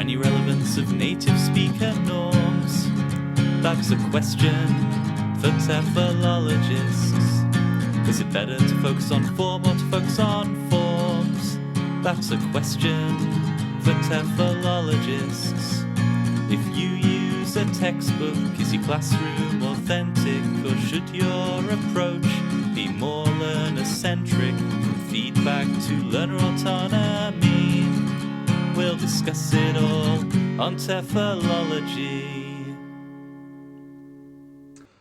any relevance of native speaker norms? That's a question for TEFLologists. Is it better to focus on form or to focus on forms? That's a question for TEFLologists. If you use a textbook, is your classroom authentic, or should your approach be more learner-centric, from feedback to learner autonomy? We'll discuss it all on TEFLology.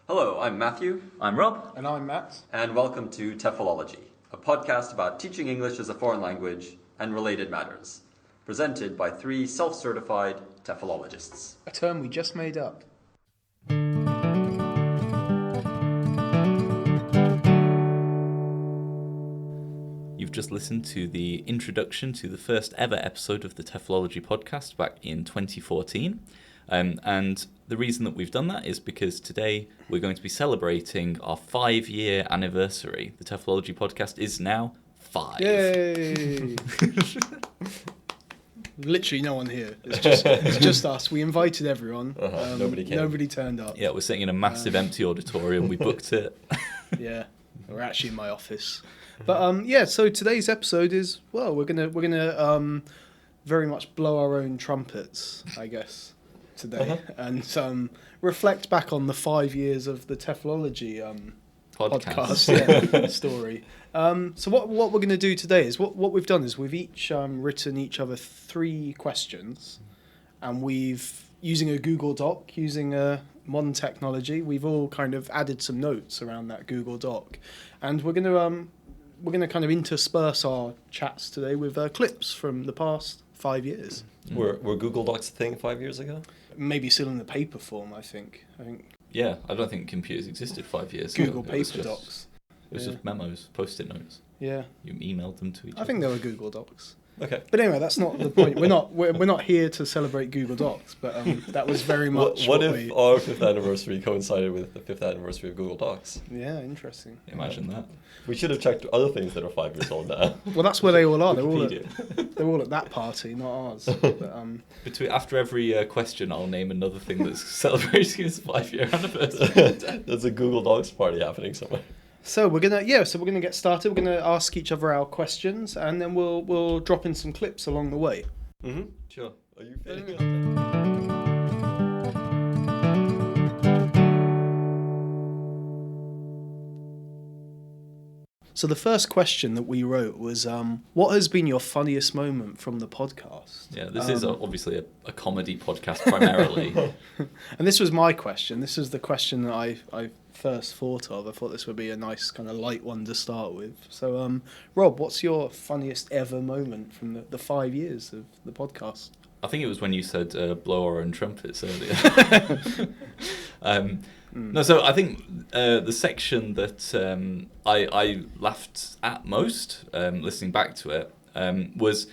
Hello, I'm Matthew. I'm Rob. And I'm Matt. And welcome to TEFLology, a podcast about teaching English as a foreign language and related matters, presented by three self-certified TEFLologists. A term we just made up. You've just listened to the introduction to the first ever episode of the TEFLology Podcast back in 2014. And the reason that we've done that is because today we're going to be celebrating our 5-year anniversary. The TEFLology Podcast is now 5. Yay! Literally no one here. It's just us. We invited everyone. Nobody came. Nobody turned up. Yeah, we're sitting in a massive empty auditorium. We booked it. Yeah, we're actually in my office. But so today's episode is, well, we're gonna very much blow our own trumpets, I guess, today, and reflect back on the 5 years of the TEFLology podcast story. So what we're going to do today is what we've done is we've each written each other 3 questions, and we've, using a Google Doc, using modern technology, we've all kind of added some notes around that Google Doc, and we're going to kind of intersperse our chats today with clips from the past 5 years. Were Google Docs a thing 5 years ago? Maybe still in the paper form, I think. Yeah, I don't think computers existed 5 years ago. Google Paper Docs. It was just memos, post-it notes. Yeah. You emailed them to each other. I think they were Google Docs. Okay. But anyway, that's not the point. We're not here to celebrate Google Docs, but that was very much what if our 5th anniversary coincided with the 5th anniversary of Google Docs? Yeah, interesting. Imagine that. We should have checked other things that are 5 years old now. Well, that's where they all are. They're Wikipedia. all at that party, not ours. But, After every question, I'll name another thing that's celebrating its 5-year anniversary. There's a Google Docs party happening somewhere. So we're gonna get started. We're gonna ask each other our questions, and then we'll drop in some clips along the way. Mm-hmm. Sure. Are you feeling it? So the first question that we wrote was, what has been your funniest moment from the podcast? Yeah, this is obviously a comedy podcast primarily. And this was my question. This is the question that I first thought of. I thought this would be a nice kind of light one to start with. So, Rob, what's your funniest ever moment from the 5 years of the podcast? I think it was when you said blow our own trumpets earlier. No, so I think the section that I laughed at most, listening back to it, was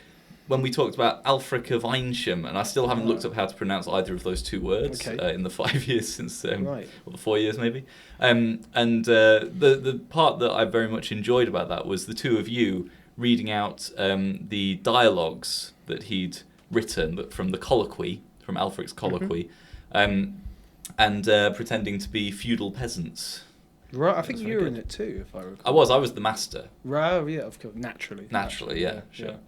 when we talked about Alfrika Weinschum, and I still haven't looked up how to pronounce either of those 2 words in the 5 years since, or the 4 years maybe. And the part that I very much enjoyed about that was the 2 of you reading out the dialogues that he'd written from the Colloquy, from Alfrik's Colloquy, and pretending to be feudal peasants. Right, I think you were in it too, if I recall. I was the master. Right, yeah, of course, naturally, yeah, sure.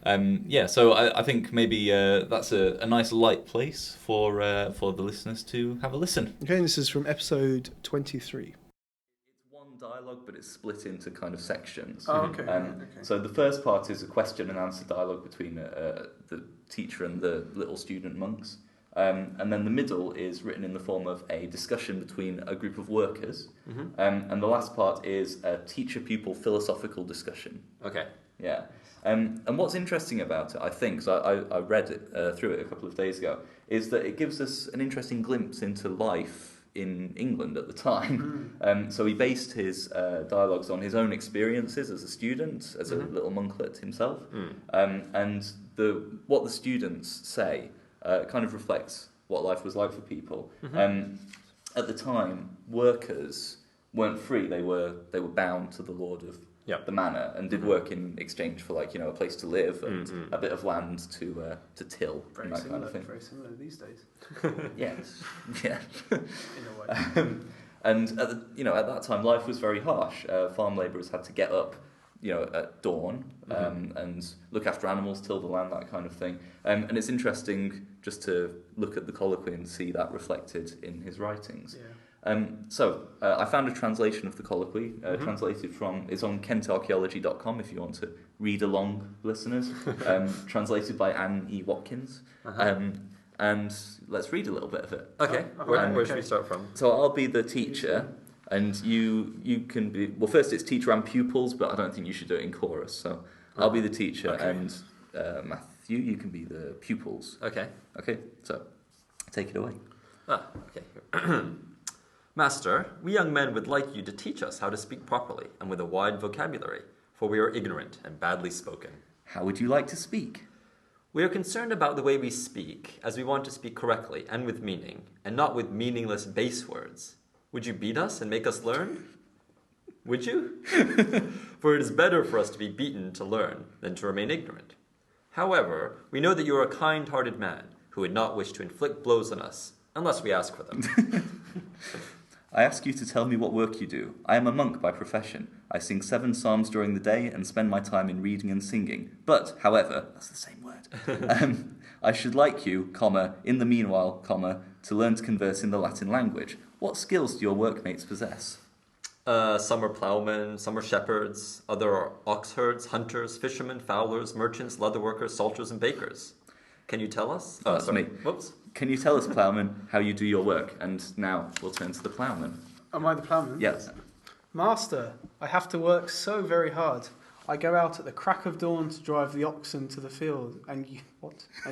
Yeah. So I think maybe that's a nice light place for the listeners to have a listen. Okay, this is from episode 23. It's one dialogue, but it's split into kind of sections. Oh, okay. So the first part is a question and answer dialogue between the teacher and the little student monks. And then the middle is written in the form of a discussion between a group of workers. Mm-hmm. And the last part is a teacher-pupil philosophical discussion. Okay. Yeah. And what's interesting about it, I think, so I read it through it a couple of days ago, is that it gives us an interesting glimpse into life in England at the time. So he based his dialogues on his own experiences as a student, as a little monklet himself. And what the students say kind of reflects what life was like for people. At the time, workers weren't free; they were bound to the lord of the manor and did work in exchange for like a place to live and a bit of land to till and that kind of thing. Very similar these days. Yes, yeah. In a way. And at that time, life was very harsh. Farm labourers had to get up, at dawn and look after animals, till the land, that kind of thing. And it's interesting just to look at the colloquy and see that reflected in his writings. Yeah. So I found a translation of the colloquy, translated it's on kentarchaeology.com if you want to read along, listeners. Translated by Anne E. Watkins. And let's read a little bit of it. Okay. Where should we start from? So I'll be the teacher, and you can be... Well, first it's teacher and pupils, but I don't think you should do it in chorus. So I'll be the teacher, and Matthew, you can be the pupils. Okay. Okay, so take it away. Okay. Master, we young men would like you to teach us how to speak properly and with a wide vocabulary, for we are ignorant and badly spoken. How would you like to speak? We are concerned about the way we speak, as we want to speak correctly and with meaning, and not with meaningless base words. Would you beat us and make us learn? Would you? For it is better for us to be beaten to learn than to remain ignorant. However, we know that you are a kind-hearted man who would not wish to inflict blows on us, unless we ask for them. I ask you to tell me what work you do. I am a monk by profession. I sing 7 psalms during the day and spend my time in reading and singing. But, however, that's the same word. I should like you, in the meanwhile, to learn to converse in the Latin language. What skills do your workmates possess? Some are ploughmen, some are shepherds, other are ox herds, hunters, fishermen, fowlers, merchants, leatherworkers, salters, and bakers. Can you tell us? Oh, that's me. Whoops. Can you tell us, ploughman, how you do your work? And now we'll turn to the ploughman. Am I the ploughman? Yes. Master, I have to work so very hard. I go out at the crack of dawn to drive the oxen to the field and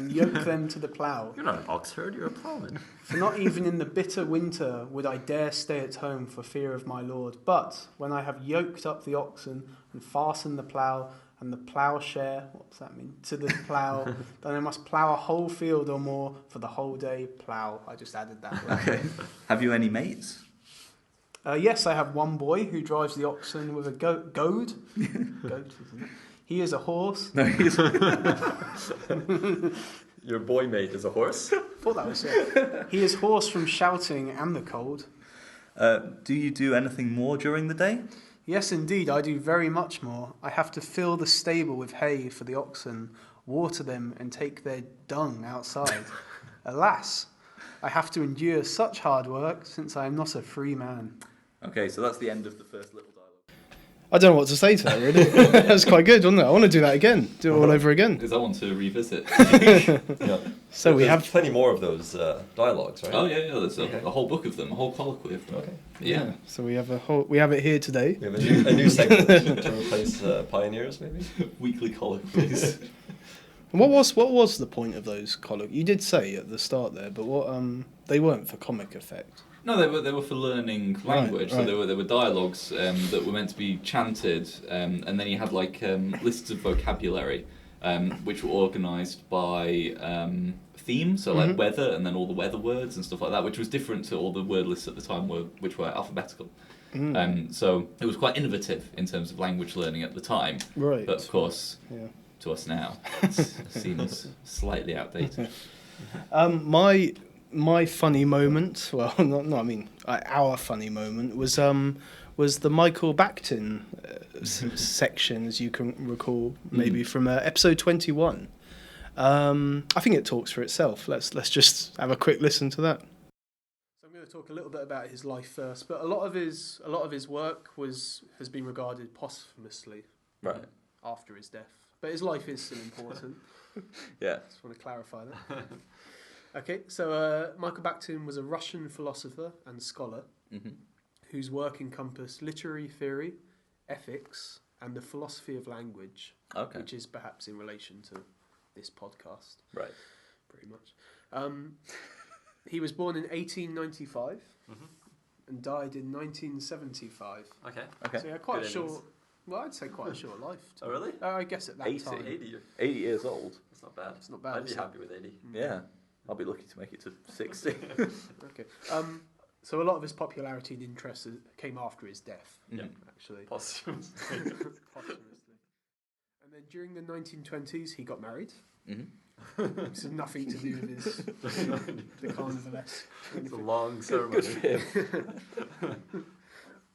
yoke them to the plough. You're not an ox herd, you're a ploughman. For not even in the bitter winter would I dare stay at home for fear of my lord. But when I have yoked up the oxen and fastened the plough and the ploughshare, what does that mean, to the plough, then I must plough a whole field or more for the whole day plough. I just added that. Okay. Have you any mates? Yes, I have one boy who drives the oxen with a goad. Goat, isn't it? He is a horse. No, he's... Your boy mate is a horse? Thought that was it. He is hoarse from shouting and the cold. Do you do anything more during the day? Yes, indeed, I do very much more. I have to fill the stable with hay for the oxen, water them and take their dung outside. Alas, I have to endure such hard work since I am not a free man. Okay, so that's the end of the first little dialogue. I don't know what to say to that, really. That was quite good, wasn't it? I want to do that again. Do it all over again. Is that one to revisit? Yeah. So we have plenty more of those dialogues, right? Oh yeah, there's a whole book of them, a whole colloquy of them. Okay. Yeah. So we have it here today. We have a new segment to replace pioneers, maybe. Weekly colloquies. And what was the point of those colloquies? You did say at the start there, but what they weren't for comic effect. No, they were for learning language. Right. So they were dialogues that were meant to be chanted, and then you had like lists of vocabulary, which were organised by theme, so like weather, and then all the weather words and stuff like that, which was different to all the word lists at the time, which were alphabetical. So it was quite innovative in terms of language learning at the time. Right. But of course, to us now, it seems slightly outdated. My funny moment, well, I mean, our funny moment was the Michael Backton section, as you can recall, maybe from episode 21. I think it talks for itself. Let's just have a quick listen to that. So I'm going to talk a little bit about his life first, but a lot of his work has been regarded posthumously, Right. after his death. But his life is still important. Yeah. Just want to clarify that. Okay, so Michael Bakhtin was a Russian philosopher and scholar whose work encompassed literary theory, ethics, and the philosophy of language, which is perhaps in relation to this podcast. Right. Pretty much. He was born in 1895 and died in 1975. Okay. So he had quite Good a short... innings. Well, I'd say quite a short life. Oh, really? I guess at that 80. time. 80 years old. That's not bad. It's not bad, I'd be is it? happy with 80. Yeah. I'll be lucky to make it to 60. Okay. So a lot of his popularity and interest came after his death. Yeah. Actually. Posthumously. Posthumously. And then during the 1920s, he got married. Mm-hmm. This has nothing to do with his the carnivalesque. It's a long ceremony.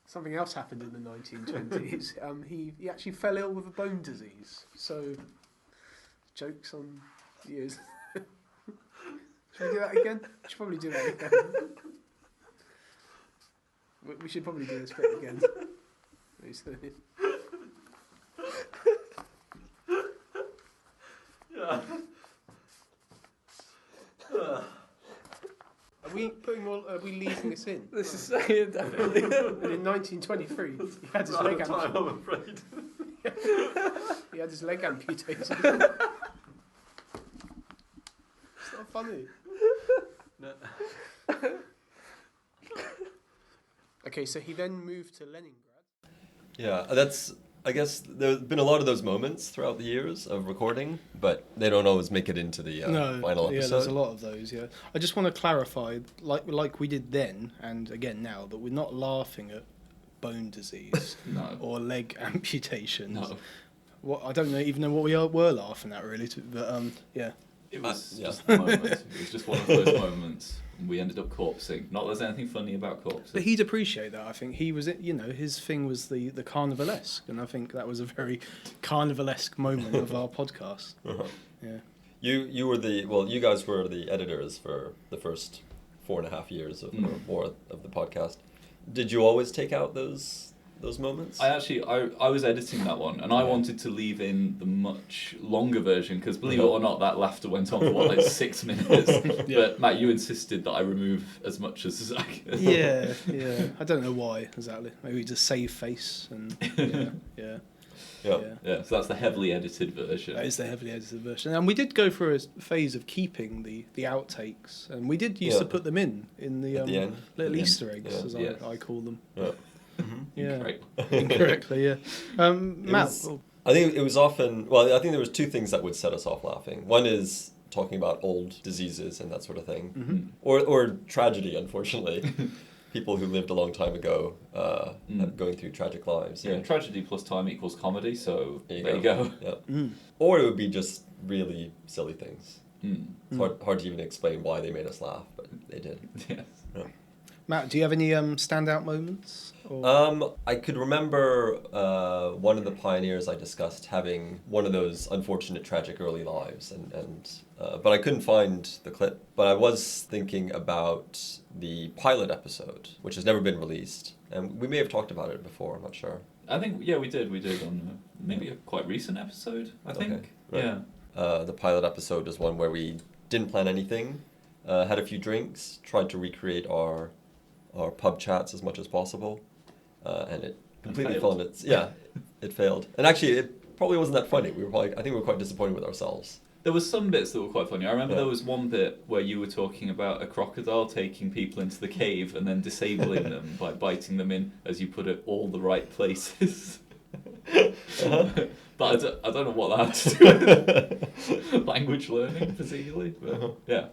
Something else happened in the 1920s. He actually fell ill with a bone disease. So, jokes on you. Should we do that again? We should probably do that again. We should probably do this bit again. Yeah. Are we leaving this in? This is saying definitely. And in 1923, he had his leg amputated. I'm afraid. He had his leg amputated. It's not funny. No. Okay, so he then moved to Leningrad. Yeah, I guess there's been a lot of those moments throughout the years of recording, but they don't always make it into the final episode. Yeah, there's a lot of those, yeah. I just want to clarify, like we did then, and again now, that we're not laughing at bone disease No. or leg amputations. No. What I don't even know what we were laughing at, really, but yeah. It was yeah. just a moment. It was just one of those moments. We ended up corpsing. Not that there's anything funny about corpsing. But he'd appreciate that. I think he was, his thing was the carnivalesque, and I think that was a very carnivalesque moment of our podcast. Uh-huh. Yeah. You guys were the editors for the first 4.5 years or more of the podcast. Did you always take out those moments? I was editing that one, and I wanted to leave in the much longer version because, believe it or not, that laughter went on for 6 minutes. But Matt, you insisted that I remove as much as I could. Yeah. I don't know why exactly. Maybe just save face and yeah. Yeah, so that's the heavily edited version. That is the heavily edited version, and we did go through a phase of keeping the outtakes, and we did used to put them in the At the end. little At the Easter end. eggs, as Yes. I call them. Yeah. Yeah, Incorrectly. incorrectly. Yeah, Matt. I think it was often. Well, I think there was two things that would set us off laughing. One is talking about old diseases and that sort of thing, or tragedy. Unfortunately, people who lived a long time ago, going through tragic lives. Yeah, tragedy plus time equals comedy. So there you go. Yeah. Or it would be just really silly things. It's hard to even explain why they made us laugh, but they did. Yes. Yeah. Matt, do you have any standout moments? Or? I could remember one of the pioneers I discussed having one of those unfortunate, tragic early lives, but I couldn't find the clip. But I was thinking about the pilot episode, which has never been released, and we may have talked about it before. I'm not sure. I think we did on maybe a quite recent episode. I think. Okay, right. Yeah. The pilot episode is one where we didn't plan anything, had a few drinks, tried to recreate our pub chats as much as possible, and it completely failed. It failed. And actually, it probably wasn't that funny. I think we were quite disappointed with ourselves. There was some bits that were quite funny. I remember there was one bit where you were talking about a crocodile taking people into the cave and then disabling them by biting them in, as you put it, all the right places. But I don't know what that had to do with language learning particularly. But yeah,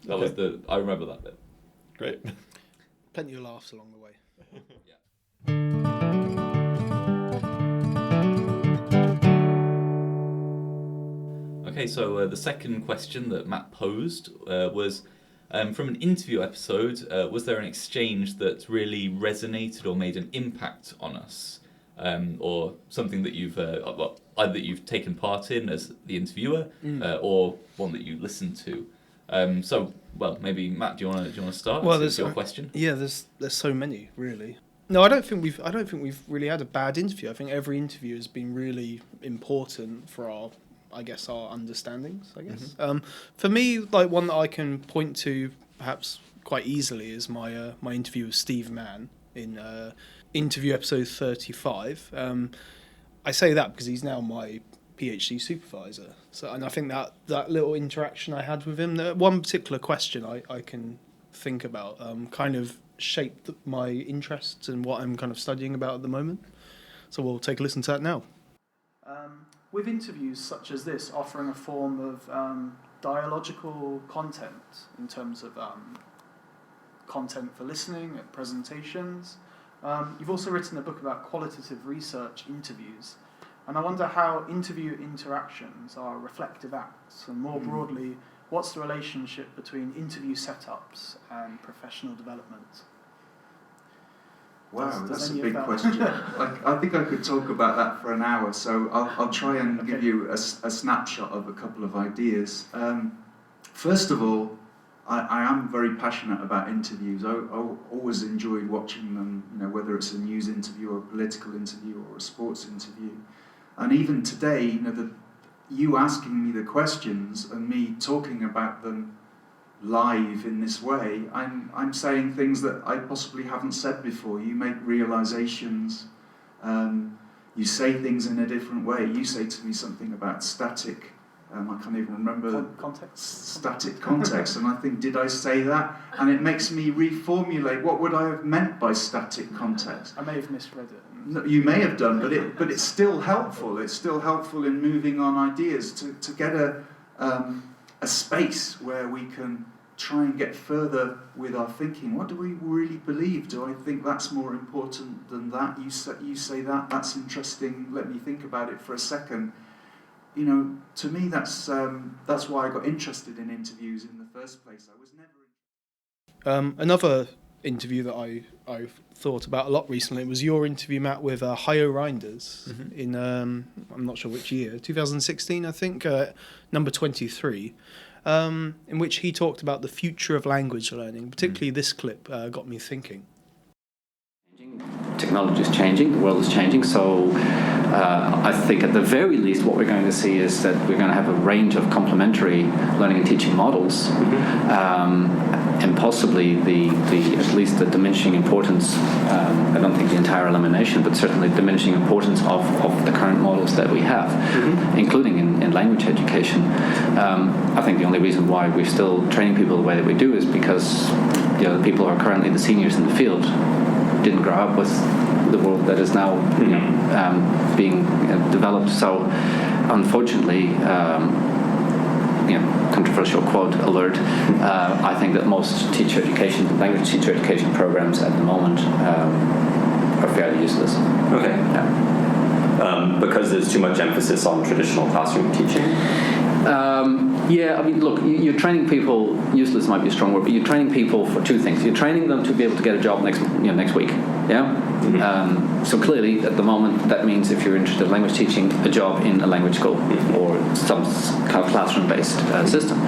that was I remember that bit. Great. Plenty of laughs along the way. Okay, so the second question that Matt posed was, from an interview episode, was there an exchange that really resonated or made an impact on us? Or something that you've either that you've taken part in as the interviewer, or one that you listened to. Maybe Matt, do you want to start? Well, There's your question. Yeah, there's so many really. No, I don't think we've really had a bad interview. I think every interview has been really important for our understandings. I guess. For me, like one that I can point to perhaps quite easily is my interview with Steve Mann in interview episode 35. I say that because he's now my PhD supervisor. And I think that little interaction I had with him, one particular question I can think about, kind of shaped my interests and what I'm kind of studying about at the moment. So we'll take a listen to that now. With interviews such as this offering a form of dialogical content in terms of content for listening, at presentations. You've also written a book about qualitative research interviews, and I wonder how interview interactions are reflective acts, and more broadly, what's the relationship between interview setups and professional development? Wow, that's a big question. I think I could talk about that for an hour, so I'll try and give you a snapshot of a couple of ideas. First of all, I am very passionate about interviews. I always enjoyed watching them, whether it's a news interview or a political interview or a sports interview. And even today, you asking me the questions and me talking about them live in this way, I'm saying things that I possibly haven't said before. You make realizations, you say things in a different way. You say to me something about static, I can't even remember static context, and I think, did I say that? And it makes me reformulate, what would I have meant by static context? I may have misread it. No, you may have done, but it's still helpful. It's still helpful in moving on ideas to get a space where we can try and get further with our thinking. What do we really believe? Do I think that's more important than that? You say that, that's interesting, let me think about it for a second. To me, that's why I got interested in interviews in the first place. I was never... Another interview that I've thought about a lot recently was your interview, Matt, with Hayo Reinders in, I'm not sure which year, 2016, I think, number 23. In which he talked about the future of language learning. Particularly this clip got me thinking. Technology is changing, the world is changing, so I think at the very least what we're going to see is that we're going to have a range of complementary learning and teaching models, and possibly at least the diminishing importance, I don't think the entire elimination, but certainly diminishing importance of the current models that we have, including in language education. I think the only reason why we're still training people the way that we do is because the people who are currently the seniors in the field didn't grow up with the world that is now being developed. So unfortunately, controversial quote alert, I think that most language teacher education programs at the moment are fairly useless. Okay. Yeah. Because there's too much emphasis on traditional classroom teaching? Look, you're training people, useless might be a strong word, but you're training people for two things. You're training them to be able to get a job next week, yeah? So clearly, at the moment, that means if you're interested in language teaching, a job in a language school or some kind of classroom-based system.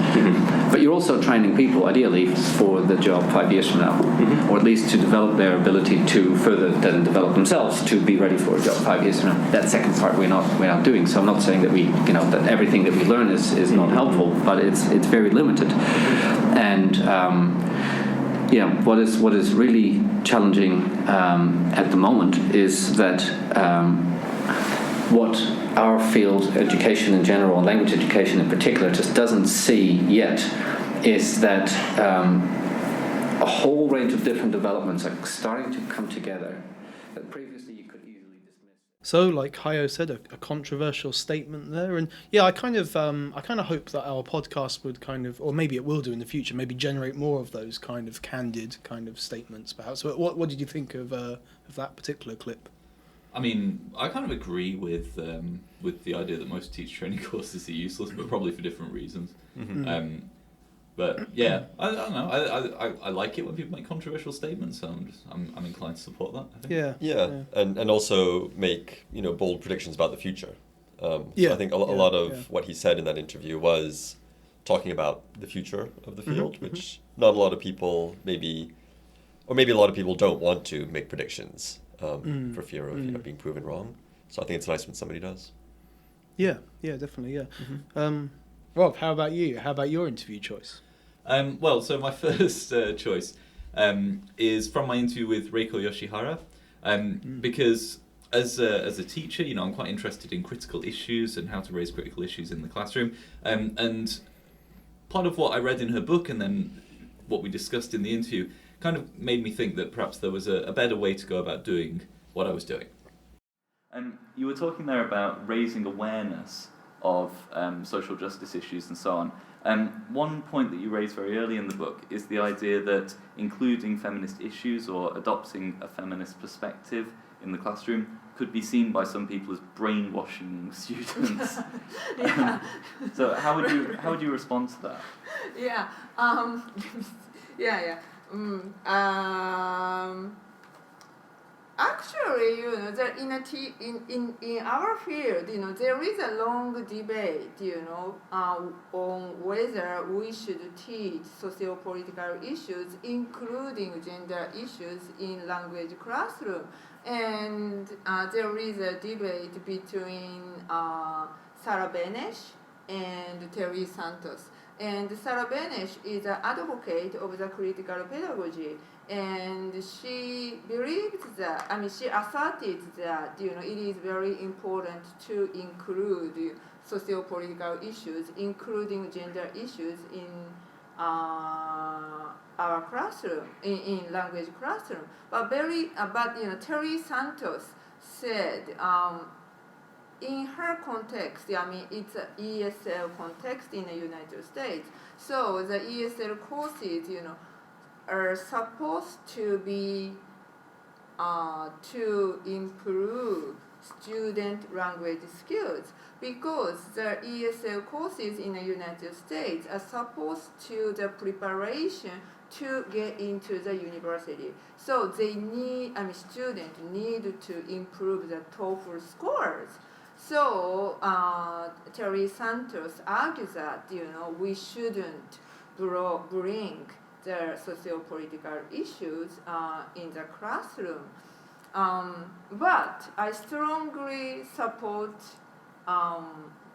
But you're also training people, ideally, for the job 5 years from now, or at least to develop their ability to further then develop themselves to be ready for a job 5 years from now. That second part we're not doing. So I'm not saying that that everything that we learn is not helpful, but it's very limited. And what is really challenging at the moment is that what our field, education in general and language education in particular, just doesn't see yet is that a whole range of different developments are starting to come together that previously you could easily dismiss. So, like Hayo said, a controversial statement there, and I kind of hope that our podcast would or maybe it will do in the future, maybe generate more of those kind of candid kind of statements, perhaps. But what did you think of that particular clip? I mean, I kind of agree with the idea that most teacher training courses are useless, but probably for different reasons. But yeah, I don't know. I like it when people make controversial statements, so I'm inclined to support that, I think. Yeah. And also make bold predictions about the future. So I think a lot of what he said in that interview was talking about the future of the field, which not a lot of people maybe a lot of people don't want to make predictions for fear of being proven wrong. So I think it's nice when somebody does. Yeah, definitely, yeah. Rob, how about you? How about your interview choice? So my first choice is from my interview with Reiko Yoshihara, because as a teacher, I'm quite interested in critical issues and how to raise critical issues in the classroom. And part of what I read in her book and then what we discussed in the interview kind of made me think that perhaps there was a better way to go about doing what I was doing. And you were talking there about raising awareness of social justice issues and so on. One point that you raise very early in the book is the idea that including feminist issues or adopting a feminist perspective in the classroom could be seen by some people as brainwashing students. Yeah. So how would you respond to that? Yeah. Yeah. Actually, that in our field, there is a long debate, on whether we should teach socio-political issues, including gender issues, in language classroom. And there is a debate between Sarah Benesch and Terry Santos. And Sarah Benesch is an advocate of the critical pedagogy, and she believed that, she asserted that, it is very important to include socio-political issues, including gender issues, in our classroom, in language classroom. But Terry Santos said, in her context, it's an ESL context in the United States. So the ESL courses, are supposed to be to improve student language skills, because the ESL courses in the United States are supposed to the preparation to get into the university. So they need, students need to improve the TOEFL scores. So Terry Santos argues that we shouldn't bring the socio-political issues in the classroom. But I strongly support Sarah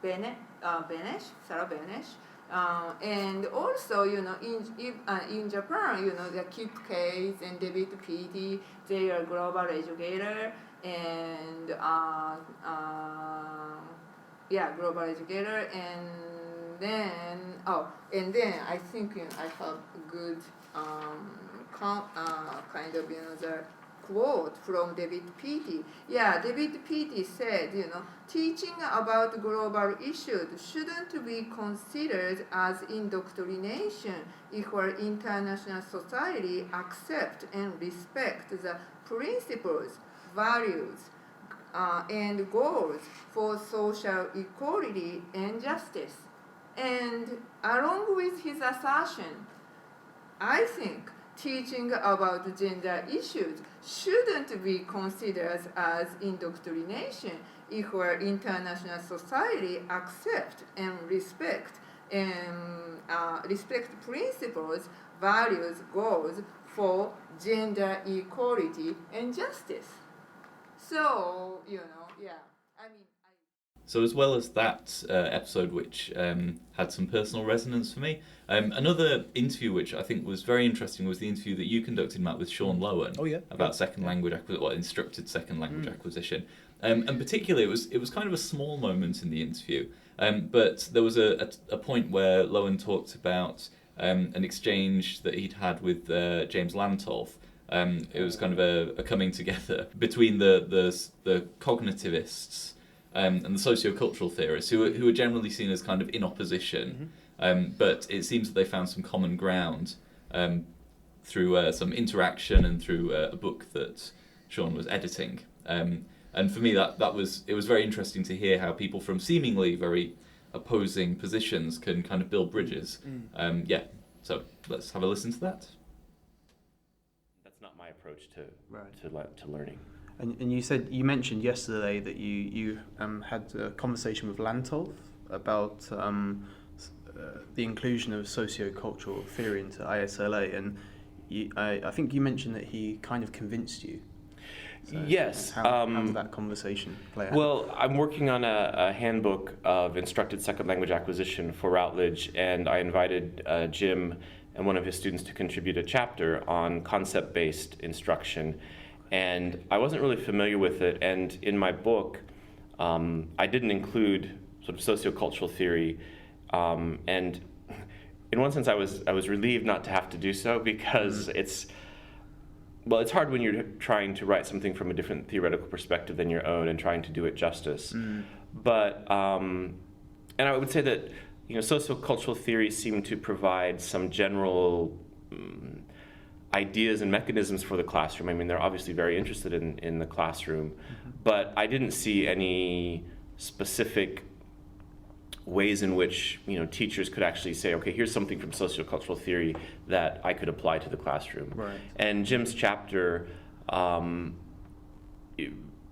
Benesch, and also in Japan, the Kip Case and David Petey, they are global educator. And global educator, and then I think I have good kind of the quote from David Petey. Yeah, David Petey said, teaching about global issues shouldn't be considered as indoctrination if our international society accept and respect the principles, values, and goals for social equality and justice. And along with his assertion, I think teaching about gender issues shouldn't be considered as indoctrination if our international society accept and respect principles, values, goals for gender equality and justice. So, So as well as that episode, which had some personal resonance for me, another interview which I think was very interesting was the interview that you conducted, Matt, with Sean Lowen about second language instructed second language acquisition. And particularly, it was kind of a small moment in the interview, but there was a point where Lowen talked about an exchange that he'd had with James Lantolf. It was kind of a coming together between the cognitivists and the sociocultural theorists, who are generally seen as kind of in opposition, but it seems that they found some common ground through some interaction and through a book that Sean was editing. And for me, it was very interesting to hear how people from seemingly very opposing positions can kind of build bridges. So let's have a listen to that. That's not my approach to learning. And you mentioned yesterday that you had a conversation with Lantolf about the inclusion of sociocultural theory into ISLA, and I think you mentioned that he kind of convinced you. So yes. How did that conversation play out? Well, I'm working on a handbook of instructed second language acquisition for Routledge, and I invited Jim and one of his students to contribute a chapter on concept-based instruction. And I wasn't really familiar with it, and in my book, I didn't include sort of sociocultural theory, and in one sense I was relieved not to have to do so, because it's hard when you're trying to write something from a different theoretical perspective than your own and trying to do it justice. But And I would say that, sociocultural theory seemed to provide some general ideas and mechanisms for the classroom. I mean, they're obviously very interested in the classroom, but I didn't see any specific ways in which teachers could actually say, okay, here's something from sociocultural theory that I could apply to the classroom. Right. And Jim's chapter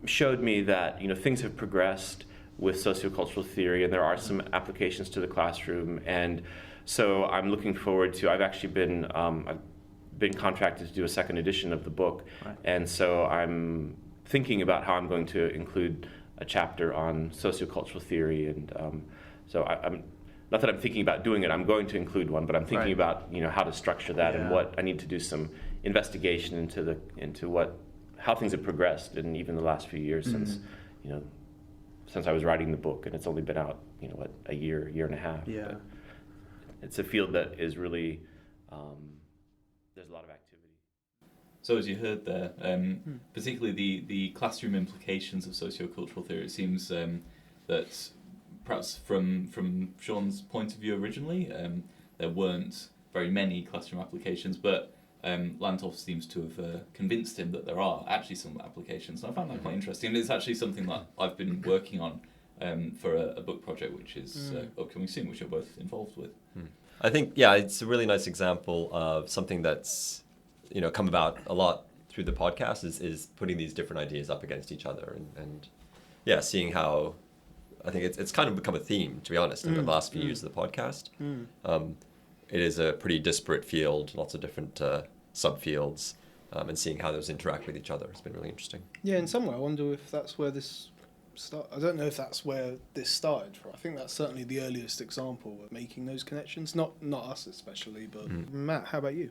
showed me that things have progressed with sociocultural theory, and there are some applications to the classroom. And so I'm looking forward to. I've actually been I've been contracted to do a second edition of the book, Right. and so I'm thinking about how I'm going to include a chapter on sociocultural theory. And so I'm not that I'm thinking about doing it. I'm going to include one, but I'm thinking Right. about how to structure that and what I need to do some investigation into how things have progressed in even the last few years since I was writing the book, and it's only been out a year and a half. Yeah. But it's a field that is really there's a lot of activity. So as you heard there, particularly the classroom implications of sociocultural theory, it seems that perhaps from Sean's point of view originally, there weren't very many classroom applications, but Landhoff seems to have convinced him that there are actually some applications. And I found that quite interesting. And it's actually something that I've been working on for a book project, which is upcoming soon, which you're both involved with. I think, it's a really nice example of something that's, come about a lot through the podcast is putting these different ideas up against each other and seeing how, I think it's kind of become a theme, to be honest, in the last few years of the podcast. It is a pretty disparate field, lots of different subfields, and seeing how those interact with each other has been really interesting. Yeah, in some way, I wonder if that's where this started. I don't know if that's where this started. I think that's certainly the earliest example of making those connections. Not us especially, but Matt, how about you?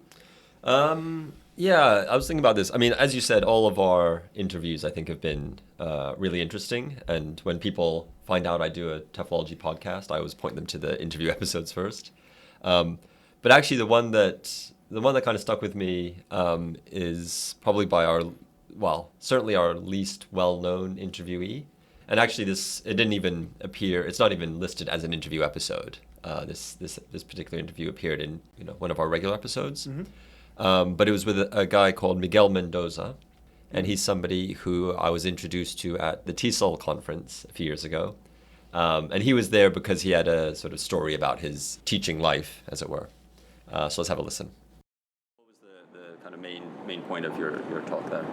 I was thinking about this. I mean, as you said, all of our interviews, I think, have been really interesting. And when people find out I do a TEFLology podcast, I always point them to the interview episodes first. But actually, the one that kind of stuck with me is probably by certainly our least well-known interviewee. And actually, it didn't even appear. It's not even listed as an interview episode. This particular interview appeared in one of our regular episodes. But it was with a guy called Miguel Mendoza, and he's somebody who I was introduced to at the TEFL conference a few years ago. And he was there because he had a sort of story about his teaching life, as it were. So let's have a listen. What was the kind of main point of your talk there?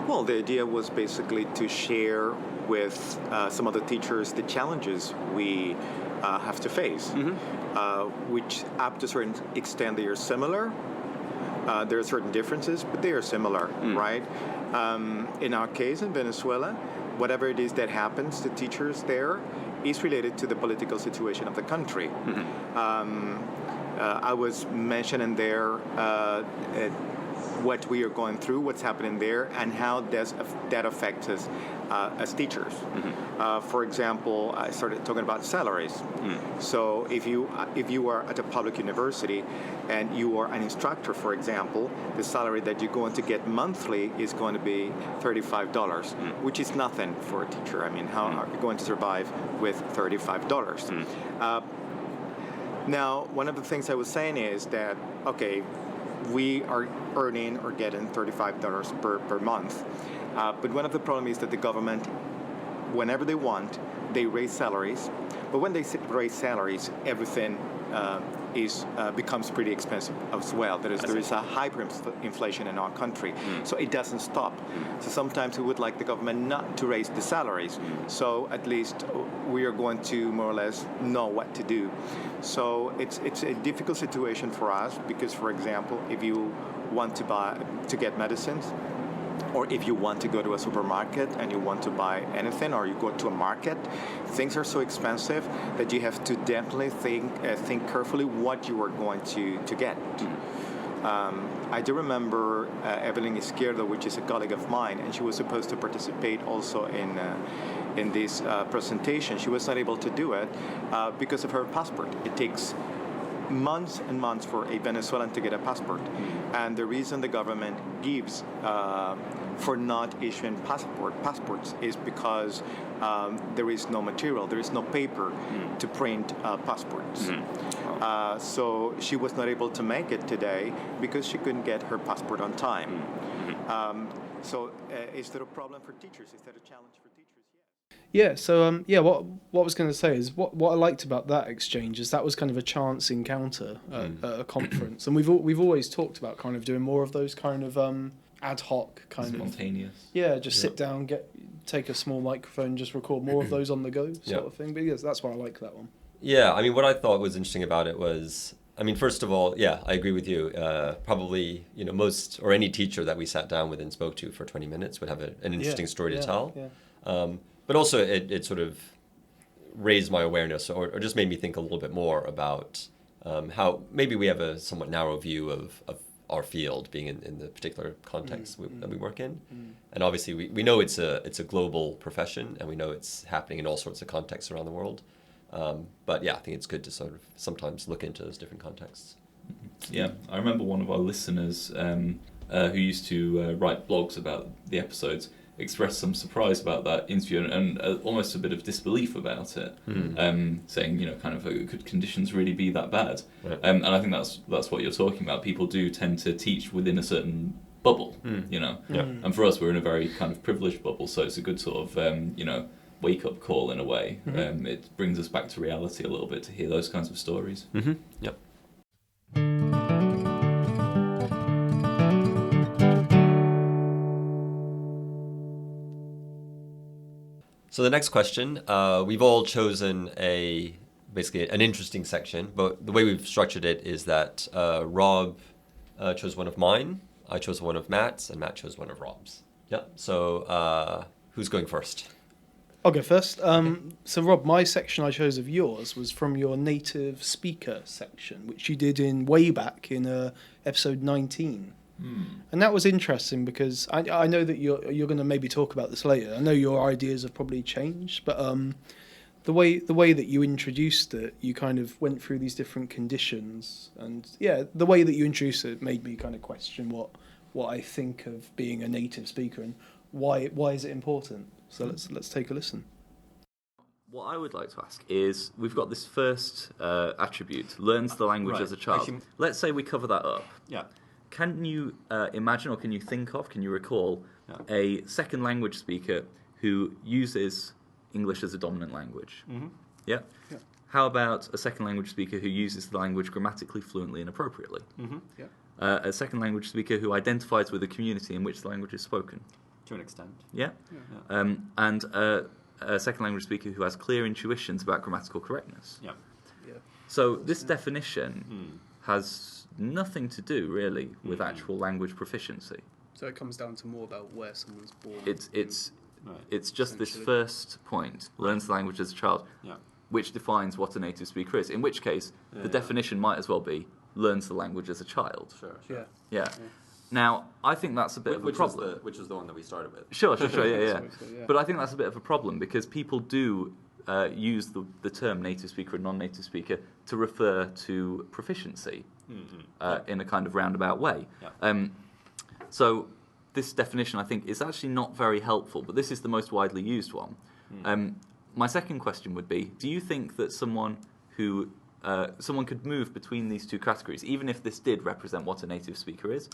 Well, the idea was basically to share with some other teachers the challenges we have to face, which up to a certain extent they are similar. There are certain differences, but they are similar, right? In our case, in Venezuela, whatever it is that happens to teachers there is related to the political situation of the country. I was mentioning there what we are going through, what's happening there, and how that affects us as teachers. For example, I started talking about salaries. So if you are at a public university and you are an instructor, for example, the salary that you're going to get monthly is going to be $35, which is nothing for a teacher. I mean, how are you going to survive with $35? Now, one of the things I was saying is that, okay, we are earning or getting $35 per month. But one of the problems is that the government, whenever they want, they raise salaries. But when they raise salaries, everything becomes pretty expensive as well. There is a hyperinflation in our country, so it doesn't stop. So sometimes we would like the government not to raise the salaries, so at least we are going to more or less know what to do. So it's a difficult situation for us because, for example, if you want to get medicines, or if you want to go to a supermarket and you want to buy anything, or you go to a market, things are so expensive that you have to definitely think carefully what you are going to get. I do remember Evelyn Izquierdo, which is a colleague of mine, and she was supposed to participate also in this presentation. She was not able to do it because of her passport. It takes months and months for a Venezuelan to get a passport. And the reason the government gives for not issuing passports is because there is no material, there is no paper to print passports. So she was not able to make it today because she couldn't get her passport on time. So is there a problem for teachers? Is that a challenge for teachers? Yeah, so what I was going to say is what I liked about that exchange is that was kind of a chance encounter at a conference, and we've always talked about kind of doing more of those kind of ad hoc kind spontaneous. Just sit down, take a small microphone, just record more of those on the go sort of thing. But yes, that's why I like that one. Yeah, I mean, what I thought was interesting about it was, I mean, first of all, I agree with you. Probably, most or any teacher that we sat down with and spoke to for 20 minutes would have an interesting story to tell. Yeah. But also, it sort of raised my awareness, or just made me think a little bit more about how maybe we have a somewhat narrow view of our field, being in the particular context that we work in. And obviously, we know it's a global profession, and we know it's happening in all sorts of contexts around the world. But I think it's good to sort of sometimes look into those different contexts. Yeah, I remember one of our listeners who used to write blogs about the episodes expressed some surprise about that interview and almost a bit of disbelief about it, saying, kind of, could conditions really be that bad? Right. And I think that's what you're talking about. People do tend to teach within a certain bubble, and for us, we're in a very kind of privileged bubble, so it's a good sort of, wake-up call in a way. It brings us back to reality a little bit to hear those kinds of stories. Yep. So the next question, we've all chosen basically an interesting section, but the way we've structured it is that Rob chose one of mine, I chose one of Matt's, and Matt chose one of Rob's. Yeah. So who's going first? I'll go first. So Rob, my section I chose of yours was from your native speaker section, which you did way back in episode 19. And that was interesting because I know that you're going to maybe talk about this later. I know your ideas have probably changed, but the way that you introduced it, you kind of went through these different conditions, and the way that you introduced it made me kind of question what I think of being a native speaker and why is it important. So let's take a listen. What I would like to ask is, we've got this first attribute, learns the language as a child. Actually, let's say we cover that up. Yeah. Can you imagine, or can you recall a second language speaker who uses English as a dominant language? Yeah? How about a second language speaker who uses the language grammatically, fluently, and appropriately? A second language speaker who identifies with the community in which the language is spoken? To an extent. Yeah? And a second language speaker who has clear intuitions about grammatical correctness? Yeah. So this definition has nothing to do really with actual language proficiency. So it comes down to more about where someone's born. It's just this first point, learns the language as a child, which defines what a native speaker is. In which case, the definition might as well be learns the language as a child. Sure. Yeah. Now, I think that's a bit of a problem. Which is the one that we started with. Sure, yeah. But I think that's a bit of a problem because people do use the term native speaker and non-native speaker to refer to proficiency in a kind of roundabout way. So this definition, I think, is actually not very helpful, but this is the most widely used one. My second question would be, do you think that someone could move between these two categories, even if this did represent what a native speaker is?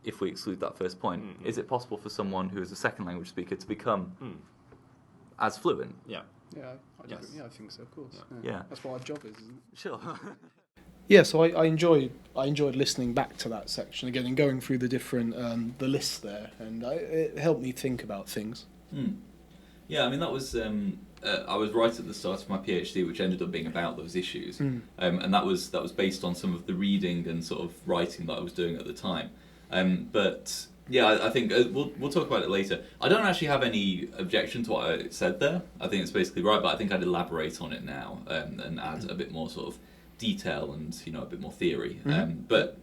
If we exclude that first point, is it possible for someone who is a second language speaker to become as fluent? Yeah, I think so, of course. Yeah. That's what our job is, isn't it? Sure. Yeah, so I enjoyed listening back to that section again and going through the different the list there, and it helped me think about things. Yeah, I mean that was I was right at the start of my PhD, which ended up being about those issues, and that was based on some of the reading and sort of writing that I was doing at the time. But yeah, I think we'll talk about it later. I don't actually have any objection to what I said there. I think it's basically right, but I think I'd elaborate on it now and add a bit more sort of detail and a bit more theory. But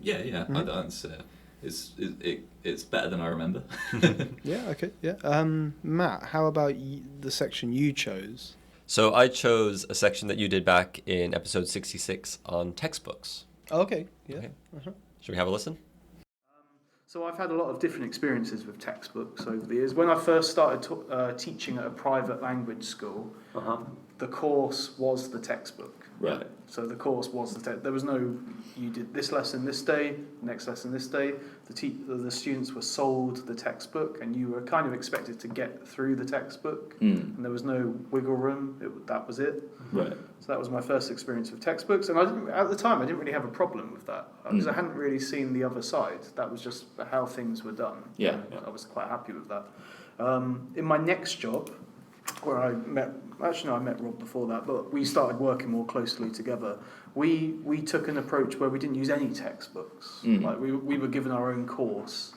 it's better than I remember. Yeah. Okay. Yeah. Matt, how about the section you chose? So I chose a section that you did back in episode 66 on textbooks. Okay, yeah. Okay. Uh-huh. Should we have a listen? So I've had a lot of different experiences with textbooks over the years. When I first started teaching at a private language school, the course was the textbook. Right. So the course was the textbook. There was no, you did this lesson this day, next lesson this day. The students were sold the textbook, and you were kind of expected to get through the textbook. And there was no wiggle room. That was it. Right. So that was my first experience with textbooks, and at the time I didn't really have a problem with that because I hadn't really seen the other side. That was just how things were done. Yeah. I was quite happy with that. In my next job, where I met Rob before that, but we started working more closely together. We took an approach where we didn't use any textbooks. Like we were given our own course.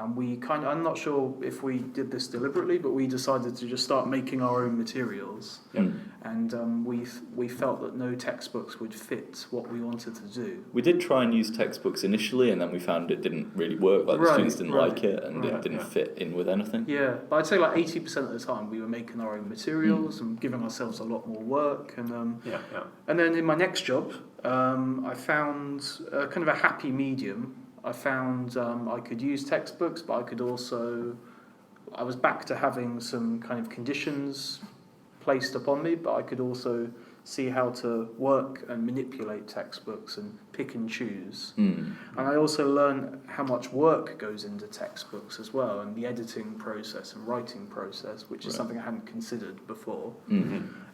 And I'm not sure if we did this deliberately, but we decided to just start making our own materials. And we felt that no textbooks would fit what we wanted to do. We did try and use textbooks initially, and then we found it didn't really work. Like the students didn't like it, and it didn't fit in with anything. Yeah, but I'd say like 80% of the time we were making our own materials and giving ourselves a lot more work. And and then in my next job, I found kind of a happy medium. I found I could use textbooks, but I was back to having some kind of conditions placed upon me, but I could also see how to work and manipulate textbooks and pick and choose. And I also learned how much work goes into textbooks as well, and the editing process and writing process, which is something I hadn't considered before.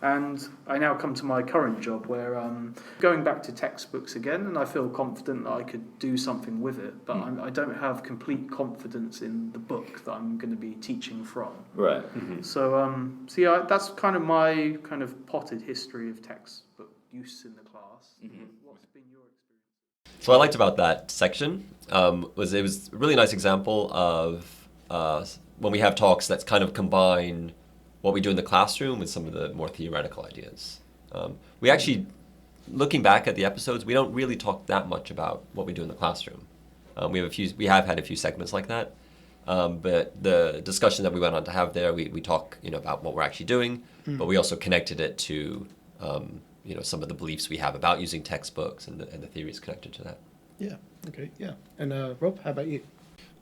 And I now come to my current job where I'm going back to textbooks again, and I feel confident that I could do something with it, but I don't have complete confidence in the book that I'm going to be teaching from. Right. So yeah, that's kind of my kind of potted history of textbook use in the class. What's been your experience? So what I liked about that section was it was a really nice example of when we have talks that kind of combine what we do in the classroom with some of the more theoretical ideas. We actually, looking back at the episodes, we don't really talk that much about what we do in the classroom. We have had a few segments like that, but the discussion that we went on to have there, we talk about what we're actually doing, but we also connected it to some of the beliefs we have about using textbooks and the theories connected to that. Yeah. Okay. Yeah. And Rob, how about you?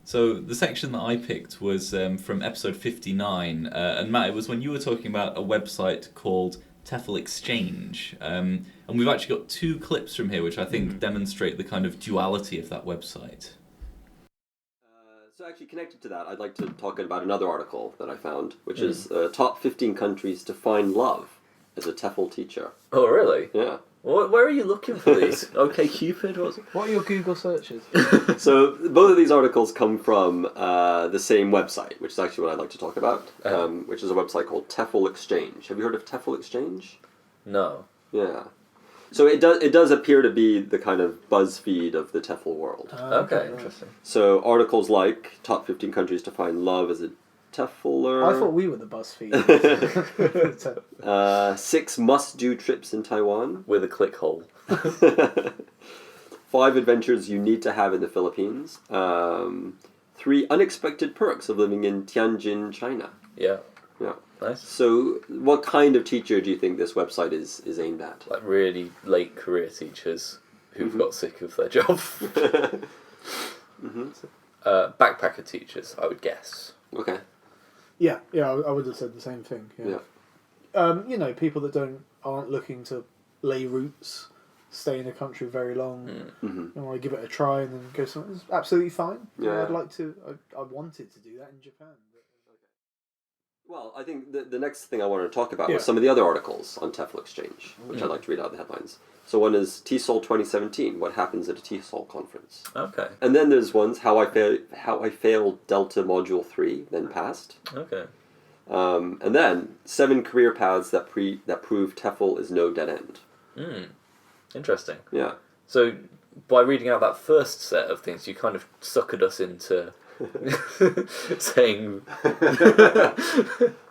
So the section that I picked was from episode 59, and Matt, it was when you were talking about a website called TEFL Exchange, and we've actually got 2 clips from here which I think demonstrate the kind of duality of that website. So actually connected to that, I'd like to talk about another article that I found, which is top 15 countries to find love as a TEFL teacher. Oh, really? Yeah. Where are you looking for these? Okay, Cupid? What are your Google searches? So both of these articles come from the same website, which is actually what I'd like to talk about, which is a website called TEFL Exchange. Have you heard of TEFL Exchange? No. Yeah. So it does appear to be the kind of BuzzFeed of the TEFL world. Okay, interesting. So articles like top 15 countries to find love as a TEFLer. I thought we were the BuzzFeed. 6 must-do trips in Taiwan. With a click hole. 5 adventures you need to have in the Philippines. 3 unexpected perks of living in Tianjin, China. Yeah. Yeah. Nice. So what kind of teacher do you think this website is aimed at? Like really late career teachers who've got sick of their job. Backpacker teachers, I would guess. Okay. Yeah, I would have said the same thing. Yeah. People that aren't looking to lay roots, stay in a country very long, and want to give it a try and then go somewhere. It's absolutely fine. Yeah. I'd like to. I wanted to do that in Japan. Well, I think the next thing I wanted to talk about was some of the other articles on TEFL Exchange, which I'd like to read out the headlines. So one is TESOL 2017, what happens at a TESOL conference. Okay. And then there's ones, how I failed Delta Module 3, then passed. Okay. And then 7 career paths that prove TEFL is no dead end. Interesting. Yeah. So by reading out that first set of things, you kind of suckered us into saying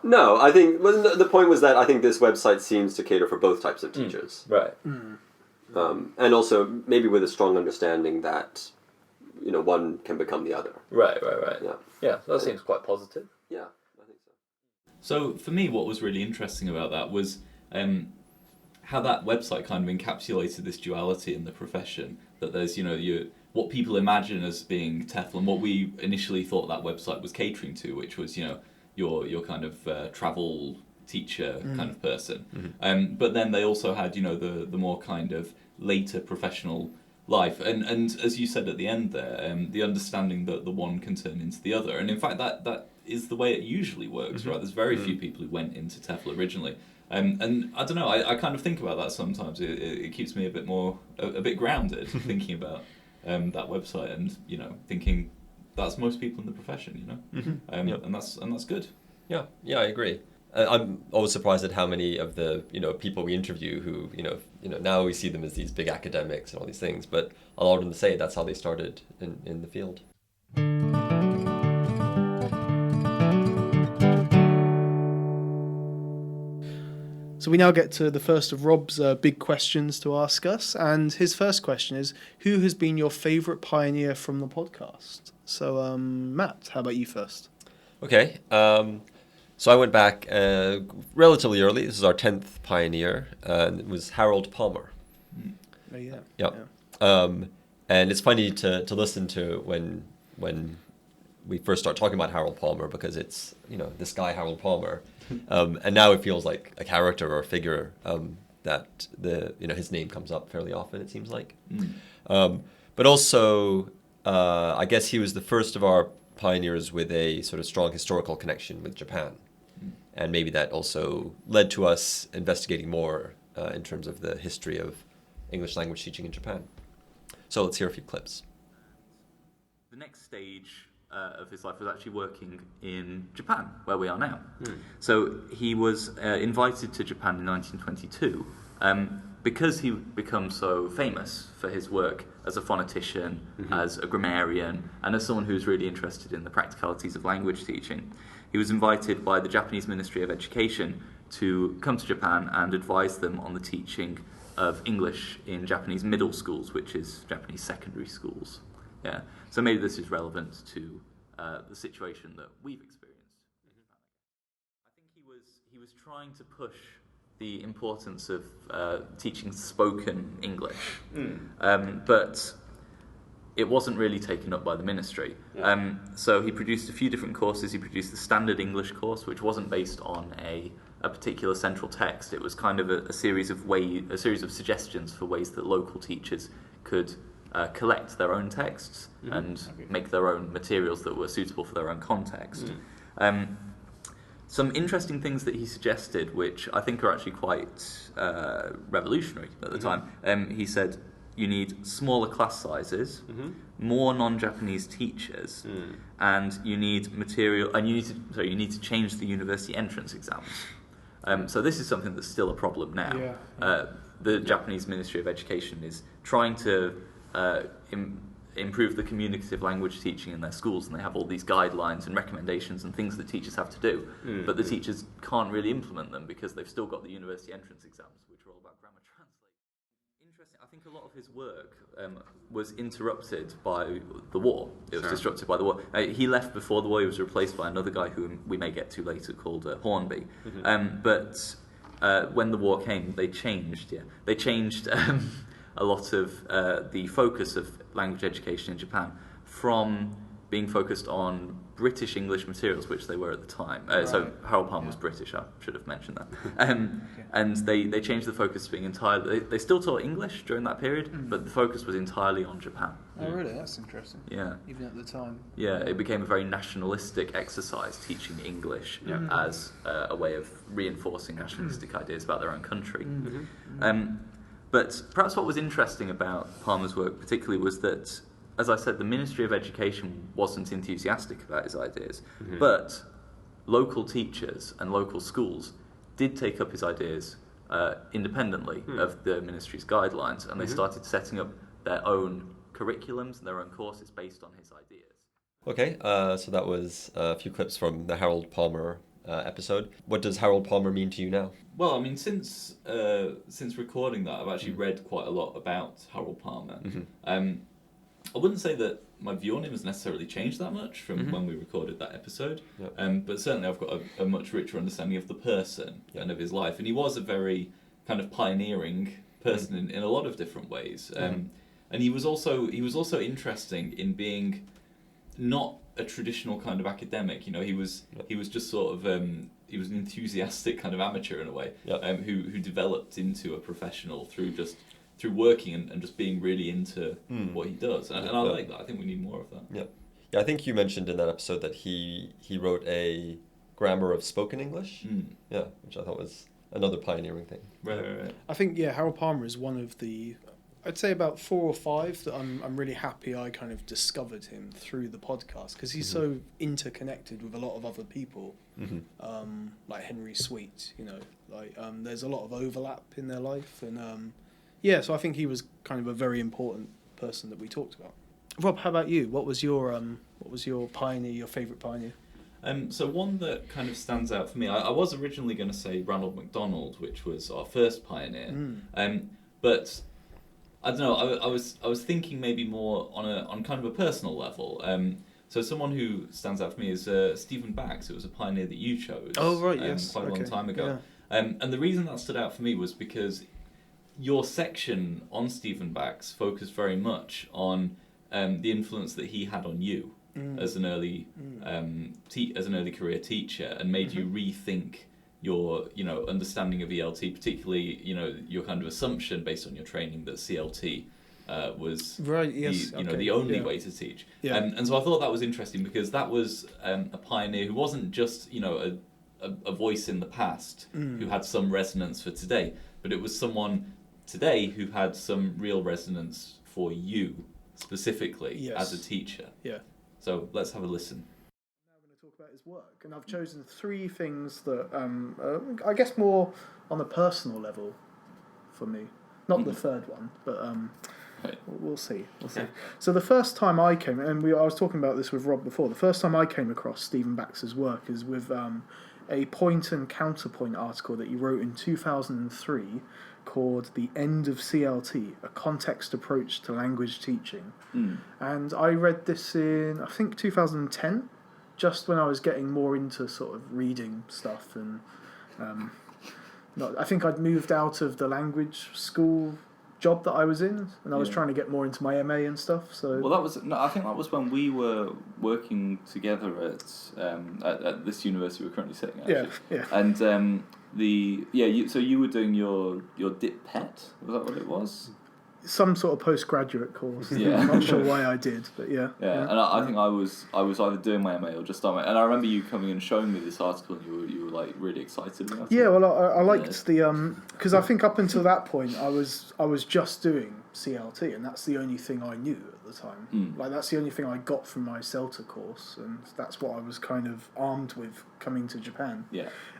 No, I think the point was that I think this website seems to cater for both types of teachers. Right. And also maybe with a strong understanding that one can become the other. Right. Yeah, that seems quite positive. Yeah, I think so. So for me, what was really interesting about that was how that website kind of encapsulated this duality in the profession, that there's, what people imagine as being TEFL and what we initially thought that website was catering to, which was, your kind of travel teacher kind of person. But then they also had, the more kind of later professional life. And as you said at the end there, the understanding that the one can turn into the other. And in fact, that is the way it usually works, right? There's very few people who went into TEFL originally. And I don't know, I kind of think about that sometimes. It keeps me a bit grounded, thinking about that website and, thinking that's most people in the profession, and that's good. Yeah, I agree. I'm always surprised at how many of the people we interview who now we see them as these big academics and all these things, but a lot of them say that's how they started in the field. So we now get to the first of Rob's big questions to ask us, and his first question is, who has been your favourite pioneer from the podcast? So Matt, how about you first? Okay, so I went back relatively early. This is our 10th pioneer, and it was Harold Palmer. Oh, yeah. Yeah. And it's funny to listen to when we first start talking about Harold Palmer, because it's, this guy Harold Palmer. And now it feels like a character or a figure that his name comes up fairly often, it seems like. But also, I guess he was the first of our pioneers with a sort of strong historical connection with Japan. And maybe that also led to us investigating more in terms of the history of English language teaching in Japan. So let's hear a few clips. The next stage of his life was actually working in Japan, where we are now. So he was invited to Japan in 1922 because he become so famous for his work as a phonetician, as a grammarian, and as someone who's really interested in the practicalities of language teaching. He was invited by the Japanese Ministry of Education to come to Japan and advise them on the teaching of English in Japanese middle schools, which is Japanese secondary schools. Yeah. So maybe this is relevant to the situation that we've experienced. I think he was trying to push the importance of teaching spoken English, but it wasn't really taken up by the ministry. So he produced a few different courses. He produced the standard English course, which wasn't based on a particular central text. It was kind of a series of suggestions for ways that local teachers could collect their own texts and make their own materials that were suitable for their own context. Some interesting things that he suggested, which I think are actually quite revolutionary at the time. He said, you need smaller class sizes, more non-Japanese teachers, and you need material. And you need to change the university entrance exams. So this is something that's still a problem now. The Japanese Ministry of Education is trying to improve the communicative language teaching in their schools, and they have all these guidelines and recommendations and things that teachers have to do, but the teachers can't really implement them because they've still got the university entrance exams, which are all about grammar translation. Interesting. I think a lot of his work was interrupted by the war. It was disrupted by the war. He left before the war. He was replaced by another guy who we may get to later, called Hornby. But when the war came, they changed. They changed a lot of the focus of language education in Japan from being focused on British English materials, which they were at the time. So Harold Palmer was British, I should have mentioned that. And they changed the focus to being entirely... They still taught English during that period, but the focus was entirely on Japan. Oh, really? That's interesting. Yeah. Even at the time. Yeah, it became a very nationalistic exercise, teaching English as a way of reinforcing nationalistic ideas about their own country. But perhaps what was interesting about Palmer's work particularly was that, as I said, the Ministry of Education wasn't enthusiastic about his ideas, but local teachers and local schools did take up his ideas independently of the ministry's guidelines, and they started setting up their own curriculums and their own courses based on his ideas. Okay, so that was a few clips from the Harold Palmer episode. What does Harold Palmer mean to you now? Well, I mean, since recording that, I've actually read quite a lot about Harold Palmer. I wouldn't say that my view on him has necessarily changed that much from when we recorded that episode. Yep. But certainly I've got a much richer understanding of the person and of his life. And he was a very kind of pioneering person in a lot of different ways. And he was also interesting in being not a traditional kind of academic. You know, he was just sort of he was an enthusiastic kind of amateur in a way, who developed into a professional through working and just being really into what he does. And I like that. I think we need more of that. Yeah, I think you mentioned in that episode that he wrote a grammar of spoken English. Yeah, which I thought was another pioneering thing. Right. I think, Harold Palmer is one of the, I'd say about 4 or 5 that I'm really happy I kind of discovered him through the podcast, because he's so interconnected with a lot of other people, like Henry Sweet, you know, like there's a lot of overlap in their life, and so I think he was kind of a very important person that we talked about. Rob, how about you? What was your pioneer, your favourite pioneer? So one that kind of stands out for me, I was originally going to say Ranald MacDonald, which was our first pioneer, but I don't know. I was thinking maybe more on kind of a personal level. So someone who stands out for me is Stephen Bax. It was a pioneer that you chose. Oh right, yes, quite a long time ago. Yeah. And the reason that stood out for me was because your section on Stephen Bax focused very much on the influence that he had on you as an early as an early career teacher, and made you rethink your understanding of ELT, particularly your kind of assumption based on your training that CLT was the only way to teach. And so I thought that was interesting, because that was a pioneer who wasn't just a voice in the past who had some resonance for today, but it was someone today who had some real resonance for you specifically as a teacher. So let's have a listen. I'm now going to talk about his work, and I've chosen 3 things that I guess more on a personal level for me. Not the third one, but we'll see. So the first time I came, and I was talking about this with Rob before, the first time I came across Stephen Bax's work is with a point and counterpoint article that he wrote in 2003 called The End of CLT, A Context Approach to Language Teaching. And I read this in, I think, 2010, just when I was getting more into sort of reading stuff, and I think I'd moved out of the language school job that I was in, and I was trying to get more into my MA and stuff. So I think that was when we were working together at this university we're currently sitting at. And so you were doing your dip pet, was that what it was? Some sort of postgraduate course. I'm not sure why I did, but yeah. And I think I was either doing my MA or just starting my, and I remember you coming and showing me this article, and you were like really excited about it. Yeah, well, I liked the because I think up until that point I was just doing CLT, and that's the only thing I knew at the time. Like that's the only thing I got from my CELTA course, and that's what I was kind of armed with coming to Japan.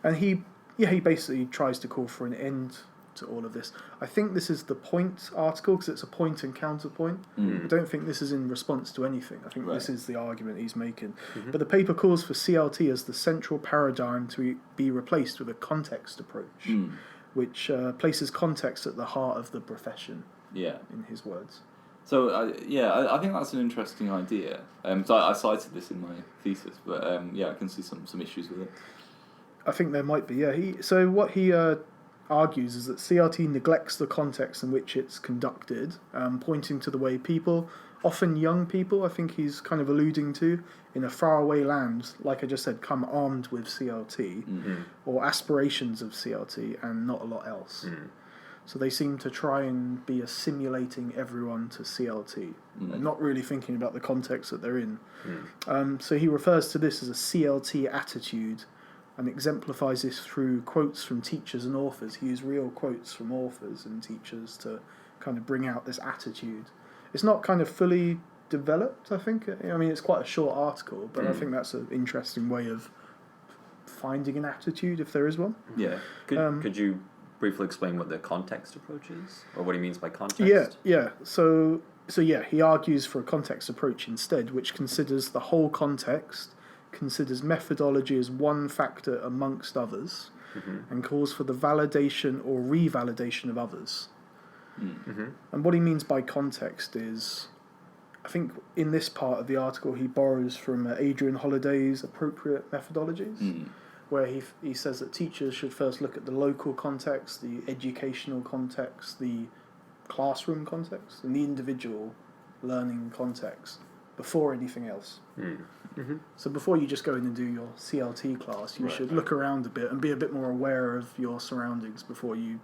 And he basically tries to call for an end to all of this. I think this is the point article, because it's a point and counterpoint. I don't think this is in response to anything. I think this is the argument he's making. But the paper calls for CLT as the central paradigm to be replaced with a context approach, which places context at the heart of the profession, in his words. So, I think that's an interesting idea. So I cited this in my thesis, but I can see some issues with it. I think there might be, what he argues is that CLT neglects the context in which it's conducted, pointing to the way people, often young people, I think he's kind of alluding to, in a faraway land, like I just said, come armed with CLT, or aspirations of CLT, and not a lot else. So they seem to try and be assimilating everyone to CLT, and not really thinking about the context that they're in. So he refers to this as a CLT attitude, and exemplifies this through quotes from teachers and authors. He used real quotes from authors and teachers to kind of bring out this attitude. It's not kind of fully developed, I think. I mean, it's quite a short article, but I think that's an interesting way of finding an attitude, if there is one. Yeah. Could you briefly explain what the context approach is, or what he means by context? So he argues for a context approach instead, which considers the whole context, considers methodology as one factor amongst others, and calls for the validation or revalidation of others. And what he means by context is I think in this part of the article he borrows from Adrian Holiday's appropriate methodologies, where he says that teachers should first look at the local context, the educational context, the classroom context, and the individual learning context before anything else. So before you just go in and do your CLT class, you should look around a bit and be a bit more aware of your surroundings before you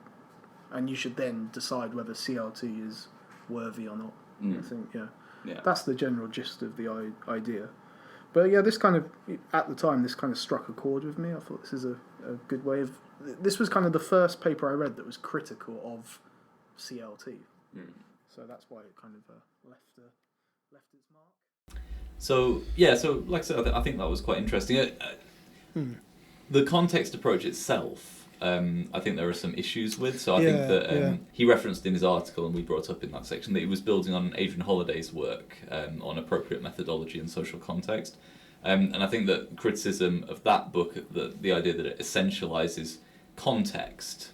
should then decide whether CLT is worthy or not. I think, that's the general gist of the idea. But yeah, this kind of, at the time, this kind of struck a chord with me. I thought this is a good way of, this was kind of the first paper I read that was critical of CLT. So that's why it kind of left its mark. So like I said, I think that was quite interesting. The context approach itself, I think there are some issues with. So I think that he referenced in his article, and we brought up in that section, that he was building on Adrian Holiday's work on appropriate methodology and social context. And I think that criticism of that book, the idea that it essentializes context,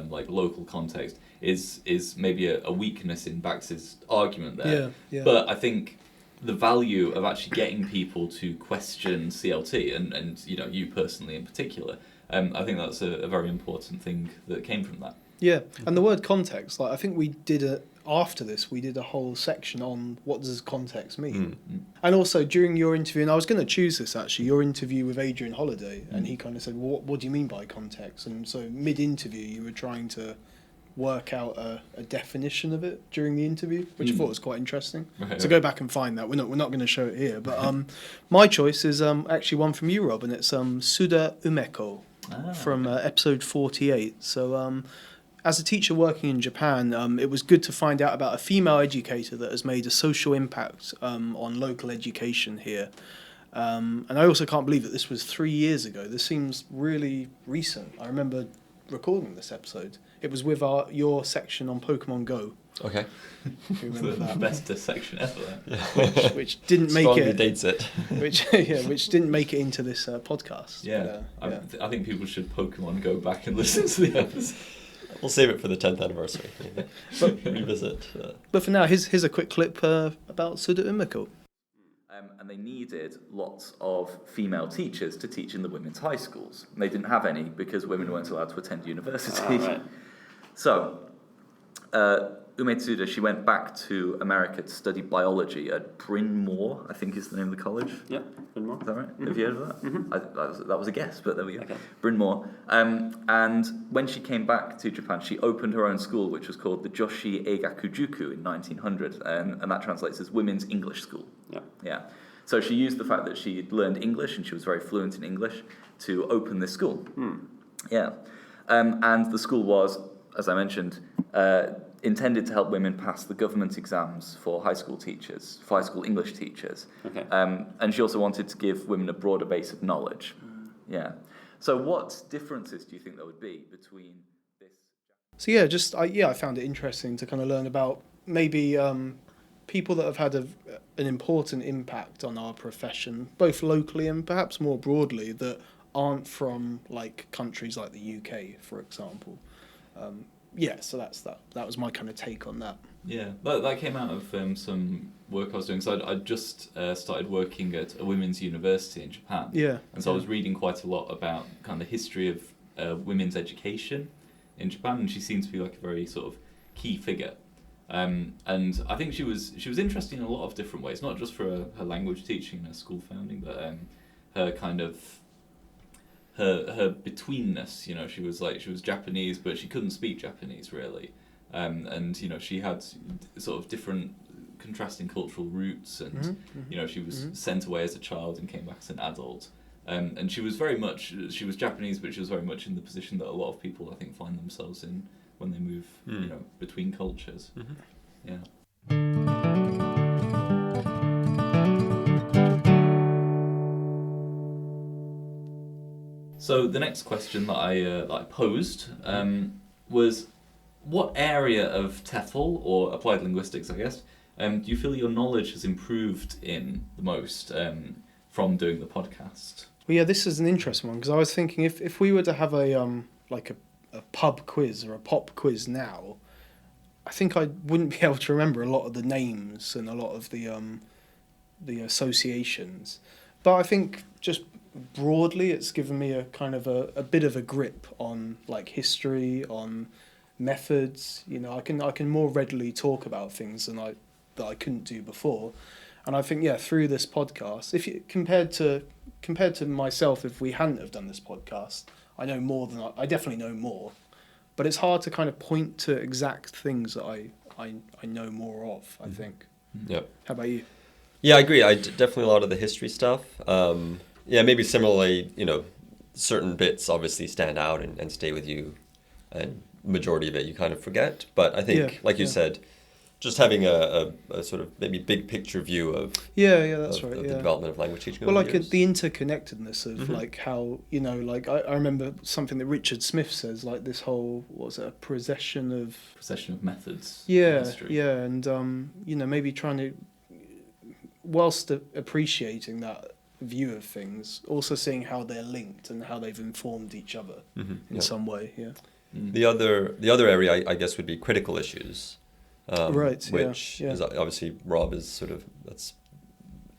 like local context, is maybe a weakness in Bax's argument there. But I think the value of actually getting people to question CLT, and you personally in particular, I think that's a very important thing that came from that. Yeah, and the word context, like I think we did after this, we did a whole section on what does context mean. And also during your interview, and I was going to choose this actually, your interview with Adrian Holiday, and he kind of said, well, what do you mean by context? And so mid-interview, you were trying to work out a definition of it during the interview, which I thought was quite interesting. So go back and find that. We're not going to show it here, but my choice is actually one from you, Rob, and it's Suda Umeko from episode 48. So as a teacher working in Japan, it was good to find out about a female educator that has made a social impact on local education here. And I also can't believe that this was 3 years ago. This seems really recent. I remember recording this episode. It was with your section on Pokemon Go. Okay. You remember that? Best section ever. Which didn't make Strongly it. dates it. Which didn't make it into this podcast. Yeah. But, I think people should Pokemon Go back and listen to the episode. We'll save it for the 10th anniversary. Revisit. But for now, here's a quick clip about Suda Umeko. And they needed lots of female teachers to teach in the women's high schools. And they didn't have any because women weren't allowed to attend university. Right. So, Umetsuda, she went back to America to study biology at Bryn Mawr, I think is the name of the college. Yeah, Bryn Mawr. Is that right? Mm-hmm. Have you heard of that? Mm-hmm. That was a guess, but there we go. Okay. Bryn Mawr. And when she came back to Japan, she opened her own school, which was called the Joshi Eigakujuku in 1900, and that translates as Women's English School. Yeah. So she used the fact that she'd learned English and she was very fluent in English to open this school. Yeah. And the school was, as I mentioned, intended to help women pass the government exams for high school teachers, for high school English teachers. Okay. And she also wanted to give women a broader base of knowledge. Yeah. So what differences do you think there would be between this? So yeah, I found it interesting to kind of learn about maybe people that have had an important impact on our profession, both locally and perhaps more broadly, that aren't from like countries like the UK, for example. So that was my kind of take on that. Yeah, that came out of some work I was doing. So I just started working at a women's university in Japan. Yeah. And so I was reading quite a lot about kind of the history of women's education in Japan, and she seemed to be like a very sort of key figure. And I think she was interesting in a lot of different ways, not just for her language teaching and her school founding, but her kind of her betweenness. She was Japanese, but she couldn't speak Japanese really, and she had sort of different contrasting cultural roots, and she was sent away as a child and came back as an adult. And she was Japanese, but she was very much in the position that a lot of people I think find themselves in when they move, between cultures. Yeah. So the next question that I posed was, what area of TEFL, or applied linguistics, I guess, do you feel your knowledge has improved in the most from doing the podcast? Well, yeah, this is an interesting one, because I was thinking if we were to have a pub quiz or a pop quiz now, I think I wouldn't be able to remember a lot of the names and a lot of the associations. But I think just broadly, it's given me a kind of a bit of a grip on like history, on methods. You know, I can more readily talk about things that I couldn't do before. And I think, yeah, through this podcast, if you compared to myself, if we hadn't have done this podcast, I know more than I definitely know more. But it's hard to kind of point to exact things that I know more of, I think. Yeah. How about you? Yeah, I agree. Definitely a lot of the history stuff. Yeah, maybe similarly, you know, certain bits obviously stand out and stay with you, and majority of it you kind of forget. But I think, like you said, just having a sort of maybe big picture view of that's of right. the development of language teaching. Well, over like the years. the interconnectedness of like how, you know, like I remember something that Richard Smith says, like this whole, what was it, a procession of methods. Yeah, in history. yeah, and you know, maybe trying to, whilst appreciating that view of things, also seeing how they're linked and how they've informed each other in some way. Yeah. The other area I guess would be critical issues. Right. Which is obviously Rob is sort of, that's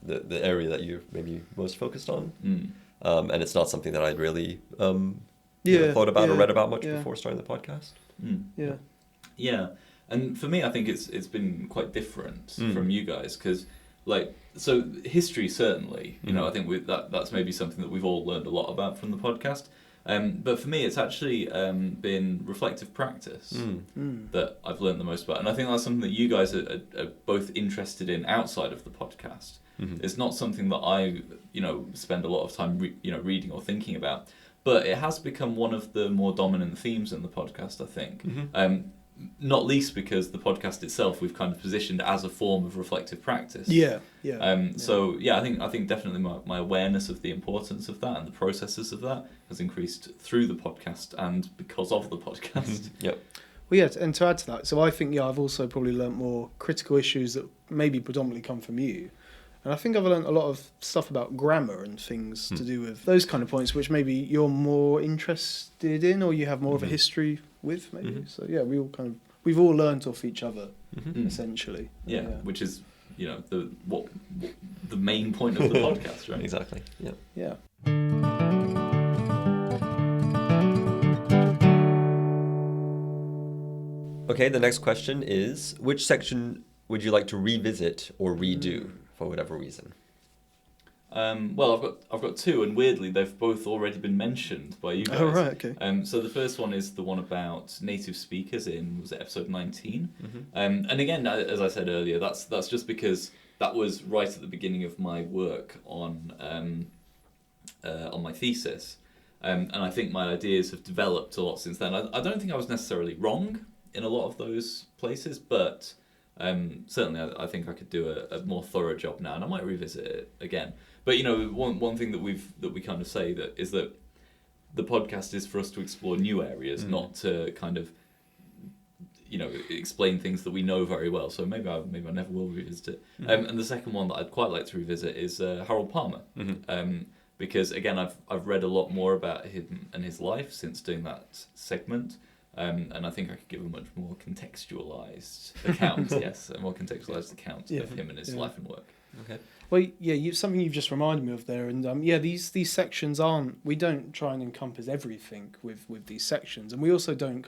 the area that you're maybe most focused on, and it's not something that I'd really thought about or read about much before starting the podcast. Yeah, and for me, I think it's been quite different from you guys, because like, so history certainly, you know, I think that's maybe something that we've all learned a lot about from the podcast. But for me, it's actually been reflective practice that I've learned the most about. And I think that's something that you guys are both interested in outside of the podcast. It's not something that I, you know, spend a lot of time, reading or thinking about. But it has become one of the more dominant themes in the podcast, I think. Not least because the podcast itself we've kind of positioned as a form of reflective practice. So I think definitely my awareness of the importance of that and the processes of that has increased through the podcast and because of the podcast. Well, yeah, and to add to that, so I think I've also probably learnt more critical issues that maybe predominantly come from you. And I think I've learnt a lot of stuff about grammar and things to do with those kind of points, which maybe you're more interested in or you have more of a history with, maybe. So yeah, we've all learnt off each other, essentially. Yeah, which is, you know, the main point of the podcast, right? Exactly. Yeah. Okay, the next question is, which section would you like to revisit or redo for whatever reason? Well, I've got two, and weirdly, they've both already been mentioned by you guys. Oh, right, okay. So the first one is the one about native speakers was it episode 19? And again, as I said earlier, that's just because that was right at the beginning of my work on my thesis, and I think my ideas have developed a lot since then. I don't think I was necessarily wrong in a lot of those places, but certainly I think I could do a more thorough job now, and I might revisit it again. But you know, one thing that we kind of say is that the podcast is for us to explore new areas, not to kind of, you know, explain things that we know very well. So maybe I never will revisit it. And the second one that I'd quite like to revisit is Harold Palmer, because again I've read a lot more about him and his life since doing that segment. And I think I could give a much more contextualized account, a more contextualized account of him and his life and work. Okay. Well, yeah, something you've just reminded me of there, and these sections we don't try and encompass everything with these sections, and we also don't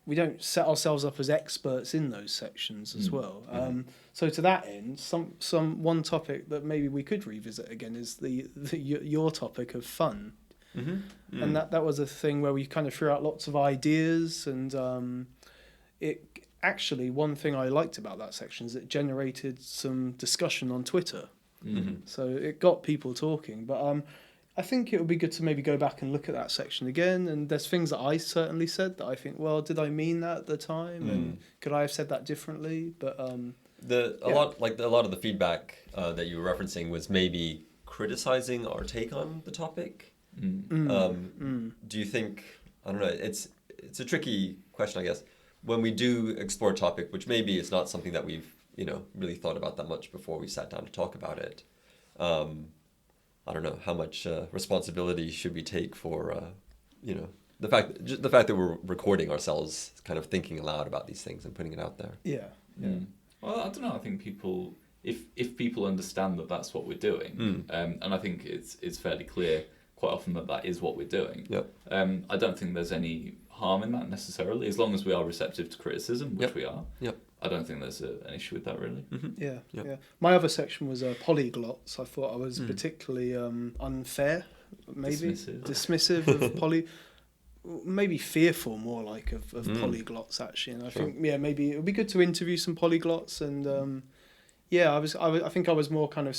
we don't set ourselves up as experts in those sections as well. So to that end, one topic that maybe we could revisit again is your topic of fun. And that was a thing where we kind of threw out lots of ideas, and actually one thing I liked about that section is it generated some discussion on Twitter. So it got people talking, but I think it would be good to maybe go back and look at that section again, and there's things that I certainly said that I think, well, did I mean that at the time, and could I have said that differently? But a lot of the feedback that you were referencing was maybe criticizing our take on the topic. Do you think, I don't know, it's a tricky question, I guess, when we do explore a topic, which maybe is not something that we've, you know, really thought about that much before we sat down to talk about it. I don't know, how much responsibility should we take for, you know, the fact that we're recording ourselves, kind of thinking aloud about these things and putting it out there. Yeah. Well, I don't know. I think people, if people understand that that's what we're doing, and I think it's fairly clear quite often that is what we're doing. Yep. I don't think there's any harm in that necessarily, as long as we are receptive to criticism, which we are. Yep. I don't think there's an issue with that really. Yeah. My other section was polyglots. I thought I was particularly unfair, maybe dismissive of maybe fearful more like of polyglots actually. And I think maybe it would be good to interview some polyglots. And I think I was more kind of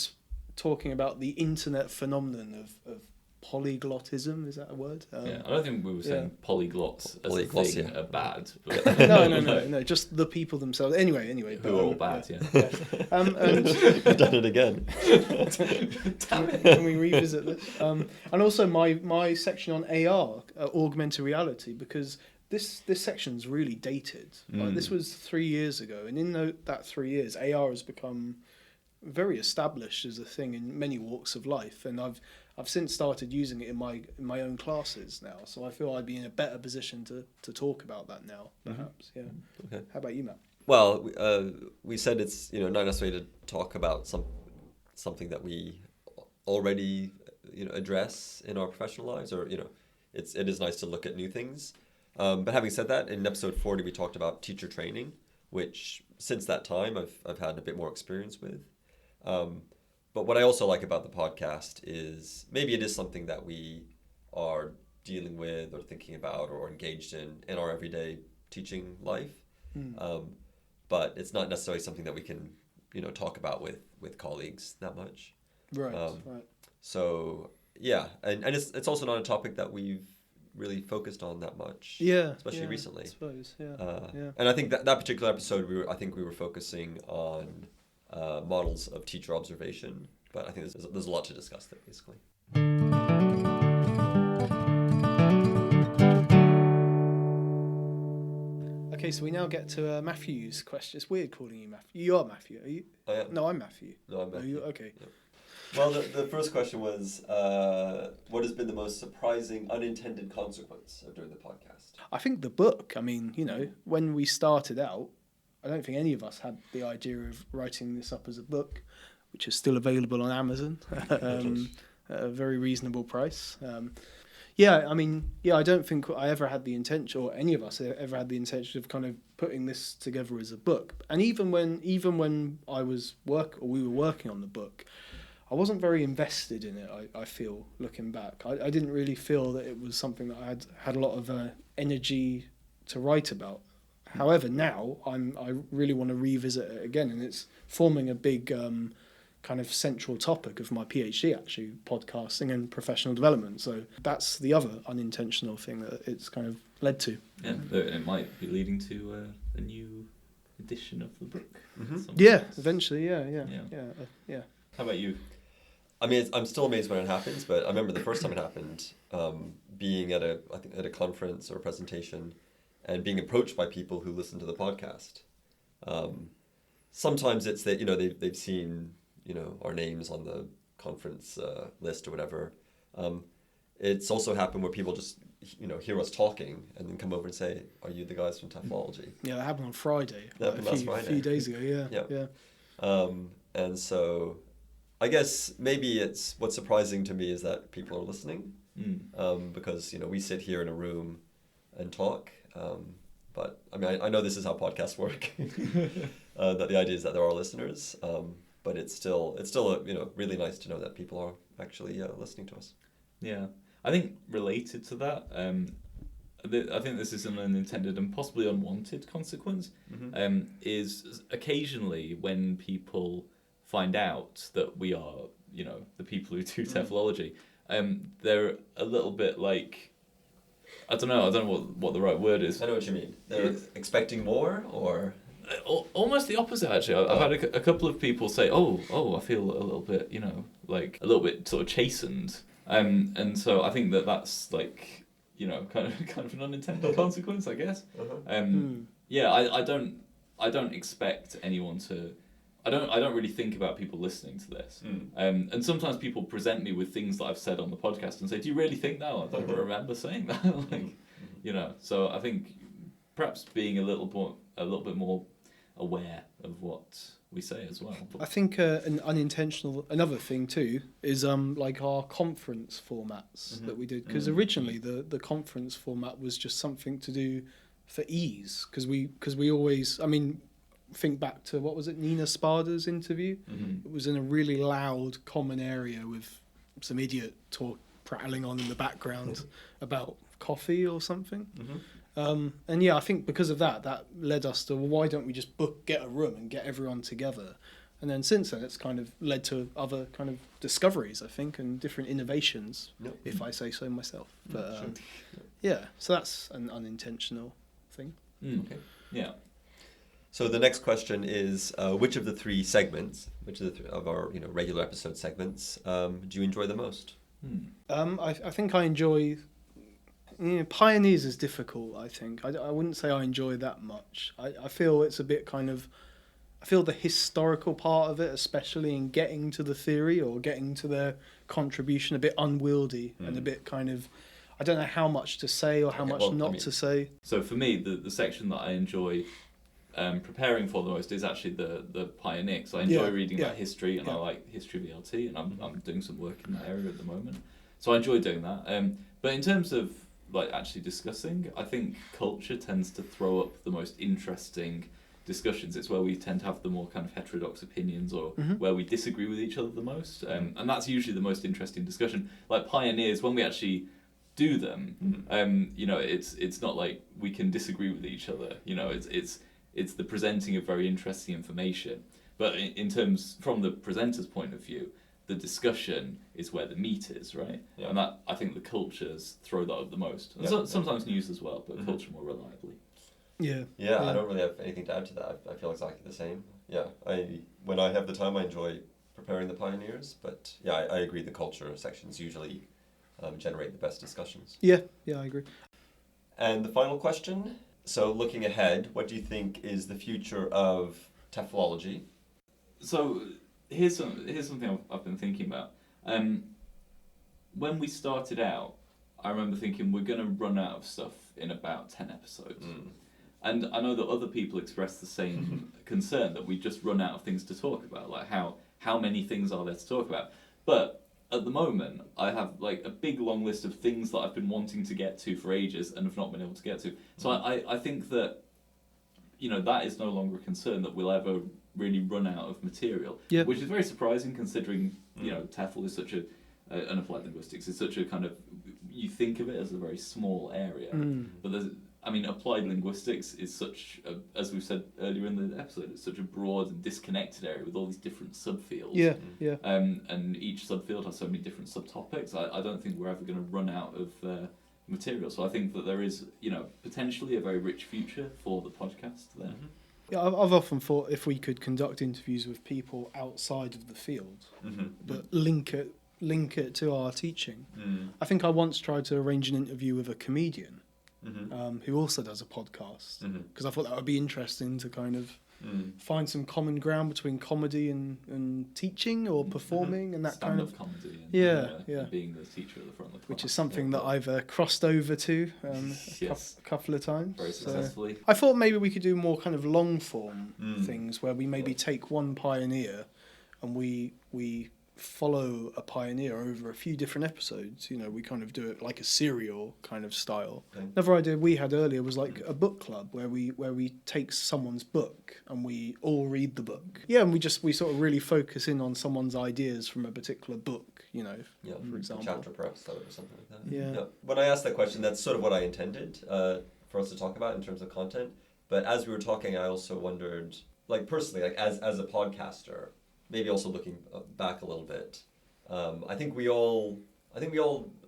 talking about the internet phenomenon of polyglottism. Is that a word? I don't think we were saying polyglots as a thing are bad. But no, just the people themselves. Anyway. Who are all bad, And I've done it again. Damn it, can we revisit this? And also my section on AR, augmented reality, because this section's really dated. Like, this was 3 years ago, and in that 3 years, AR has become very established as a thing in many walks of life, and I've since started using it in my own classes now, so I feel I'd be in a better position to talk about that now, perhaps. Yeah. Okay. How about you, Matt? Well, we said it's not necessarily to talk about something that we already address in our professional lives, or it is nice to look at new things. But having said that, in episode 40 we talked about teacher training, which since that time I've had a bit more experience with. But what I also like about the podcast is maybe it is something that we are dealing with or thinking about or engaged in our everyday teaching life. But it's not necessarily something that we can, talk about with colleagues that much. Right, right. So, yeah. And it's also not a topic that we've really focused on that much. Yeah. Especially recently. I suppose, yeah. And I think that particular episode, we were focusing on models of teacher observation, but I think there's a lot to discuss there, basically. Okay, so we now get to Matthew's question. It's weird calling you Matthew. You are Matthew, are you? I am. No, I'm Matthew. No, I'm Matthew. Okay. Yep. Well, the first question was, what has been the most surprising unintended consequence of doing the podcast? I think the book. I mean, when we started out, I don't think any of us had the idea of writing this up as a book, which is still available on Amazon at a very reasonable price. I don't think I ever had the intention, or any of us ever had the intention of kind of putting this together as a book. And even when we were working on the book, I wasn't very invested in it. I feel, looking back, I didn't really feel that it was something that I had a lot of energy to write about. However, now I really want to revisit it again, and it's forming a big kind of central topic of my PhD, actually, podcasting and professional development. So that's the other unintentional thing that it's kind of led to. Yeah, it might be leading to a new edition of the book. Yeah, eventually, yeah. How about you? I mean, I'm still amazed when it happens, but I remember the first time it happened, being at a conference or a presentation, and being approached by people who listen to the podcast. Sometimes it's that they've seen our names on the conference list or whatever. It's also happened where people just hear us talking and then come over and say, "Are you the guys from TEFLology?" Yeah, that happened on Friday. That happened last Friday. A few days ago. Yeah. And so, I guess maybe what's surprising to me is that people are listening, because we sit here in a room and talk. But I mean, I know this is how podcasts work. That the idea is that there are listeners, but it's still really nice to know that people are actually listening to us. Yeah, I think related to that, I think this is an unintended and possibly unwanted consequence. Is occasionally when people find out that we are the people who do TEFLology, they're a little bit like, I don't know what the right word is. I know what you mean. They're expecting more, or almost the opposite. Actually, I've had a couple of people say, "Oh, I feel a little bit, like a little bit sort of chastened," and so I think that's like, kind of an unintended consequence, I guess. Yeah, I don't expect anyone to. I don't really think about people listening to this. And sometimes people present me with things that I've said on the podcast and say, "Do you really think that?" I don't remember saying that. You know, so I think perhaps being a little bit more aware of what we say as well. I think another thing too is like our conference formats that we did, because originally the conference format was just something to do for ease, because we always, I mean, think back to, what was it, Nina Spada's interview? It was in a really loud common area with some idiot prattling on in the background about coffee or something. And yeah, I think because of that led us to, well, why don't we just get a room and get everyone together? And then since then, it's kind of led to other kind of discoveries, I think, and different innovations, if I say so myself. But yeah, so that's an unintentional thing. Okay. Yeah. So the next question is, which of the three segments, of our regular episode segments, do you enjoy the most? I think I enjoy. Pioneers is difficult, I think. I wouldn't say I enjoy that much. I feel it's a bit kind of... I feel the historical part of it, especially in getting to the theory or getting to their contribution, a bit unwieldy and a bit kind of... I don't know how much to say or how much to say. So for me, the section that I enjoy preparing for the most is actually the pioneer. So I enjoy reading about history, and I like history of ELT, and I'm doing some work in that area at the moment. So I enjoy doing that. But in terms of like actually discussing, I think culture tends to throw up the most interesting discussions. It's where we tend to have the more kind of heterodox opinions, or where we disagree with each other the most, and that's usually the most interesting discussion. Like pioneers, when we actually do them, it's not like we can disagree with each other. It's the presenting of very interesting information. But in terms, from the presenter's point of view, the discussion is where the meat is, right? Yeah. And that, I think the cultures throw that up the most. And sometimes news as well, but culture more reliably. Yeah, I don't really have anything to add to that. I feel exactly the same. Yeah, when I have the time, I enjoy preparing the pioneers, but yeah, I agree the culture sections usually generate the best discussions. Yeah, I agree. And the final question, so looking ahead, what do you think is the future of TEFLology? So here's something I've been thinking about. When we started out, I remember thinking we're going to run out of stuff in about 10 episodes. And I know that other people express the same concern, that we just run out of things to talk about, like how many things are there to talk about. But at the moment, I have like a big long list of things that I've been wanting to get to for ages and have not been able to get to. So I think that, that is no longer a concern, that we'll ever really run out of material, which is very surprising considering, TEFL is such an applied linguistics is such a kind of, you think of it as a very small area, but applied linguistics is such as we've said earlier in the episode, it's such a broad and disconnected area with all these different subfields. And each subfield has so many different subtopics. I don't think we're ever going to run out of material. So I think that there is, potentially a very rich future for the podcast there. Yeah, I've often thought if we could conduct interviews with people outside of the field, but link it to our teaching. I think I once tried to arrange an interview with a comedian who also does a podcast, because I thought that would be interesting to kind of find some common ground between comedy and teaching or performing and that stand-up kind of comedy. And being the teacher at the front of the class. Which is something that I've crossed over to a couple of times. Very successfully. I thought maybe we could do more kind of long form things where we maybe take one pioneer and we follow a pioneer over a few different episodes. We kind of do it like a serial kind of style. Another idea we had earlier was like a book club where we take someone's book and we all read the book. Yeah, and we sort of really focus in on someone's ideas from a particular book, for example. A chapter perhaps, or something like that. Yeah. When I asked that question, that's sort of what I intended for us to talk about in terms of content. But as we were talking, I also wondered, like personally, like as a podcaster, maybe also looking back a little bit, I think we all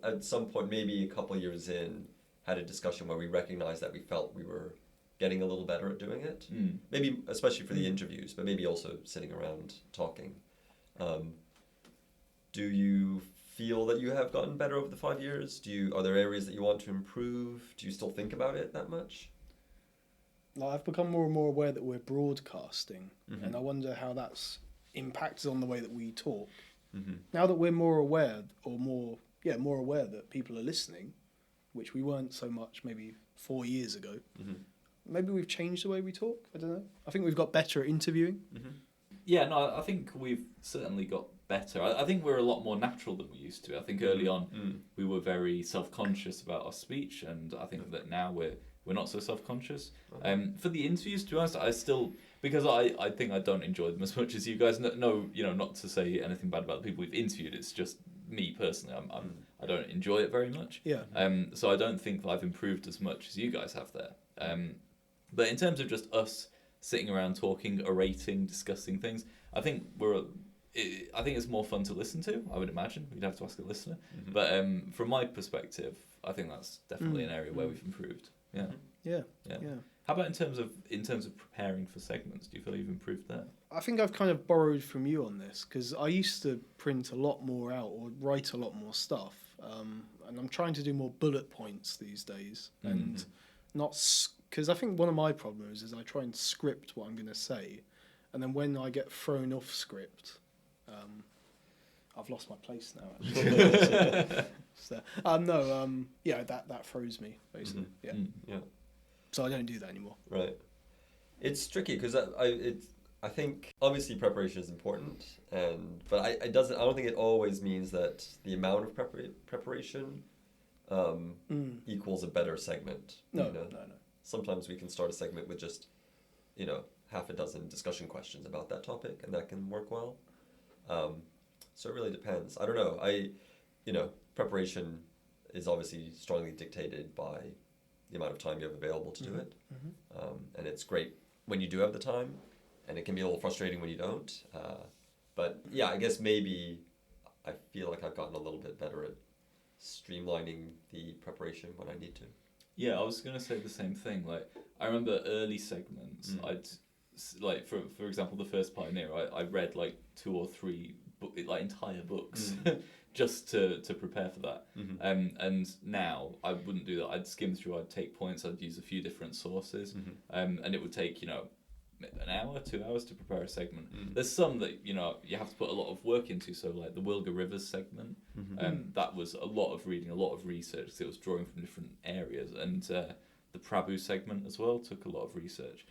at some point, maybe a couple of years in, had a discussion where we recognized that we felt we were getting a little better at doing it. Maybe especially for the interviews, but maybe also sitting around talking. Do you feel that you have gotten better over the 5 years? Are there areas that you want to improve? Do you still think about it that much? I've become more and more aware that we're broadcasting, and I wonder how that's impacts on the way that we talk. Now that we're more aware, or more aware that people are listening, which we weren't so much maybe 4 years ago. Mm-hmm. Maybe we've changed the way we talk. I don't know. I think we've got better at interviewing. Mm-hmm. Yeah, no, I think we've certainly got better. I think we're a lot more natural than we used to. I think early on we were very self-conscious about our speech, and I think that now we're not so self-conscious. For the interviews, to be honest, I still, because I think I don't enjoy them as much as you guys. No, you know, not to say anything bad about the people we've interviewed. It's just me personally. I don't enjoy it very much. Yeah. So I don't think that I've improved as much as you guys have there. But in terms of just us sitting around talking, orating, discussing things, I think it's more fun to listen to, I would imagine. We'd have to ask a listener. Mm-hmm. But from my perspective, I think that's definitely an area where we've improved. Yeah. Yeah. How about in terms of preparing for segments? Do you feel you've improved there? I think I've kind of borrowed from you on this, because I used to print a lot more out or write a lot more stuff, and I'm trying to do more bullet points these days, and not because I think one of my problems is I try and script what I'm going to say, and then when I get thrown off script, I've lost my place now. Actually, that throws me basically. Mm-hmm. Yeah. So I don't do that anymore. Right. It's tricky because I think obviously preparation is important, but I don't think it always means that the amount of preparation equals a better segment. No. Sometimes we can start a segment with just, half a dozen discussion questions about that topic, and that can work well. So it really depends. I don't know. Preparation is obviously strongly dictated by the amount of time you have available to do it. Mm-hmm. And it's great when you do have the time, and it can be a little frustrating when you don't. But yeah, I guess maybe I feel like I've gotten a little bit better at streamlining the preparation when I need to. Yeah, I was going to say the same thing. Like, I remember early segments, for example, the first Pioneer, I read like 2 or 3 entire books just to prepare for that. Mm-hmm. And now I wouldn't do that. I'd skim through, I'd take points, I'd use a few different sources, and it would take, an hour, 2 hours to prepare a segment. There's some that, you have to put a lot of work into, so like the Wilga Rivers segment, that was a lot of reading, a lot of research, because it was drawing from different areas, and the Prabhu segment as well took a lot of research.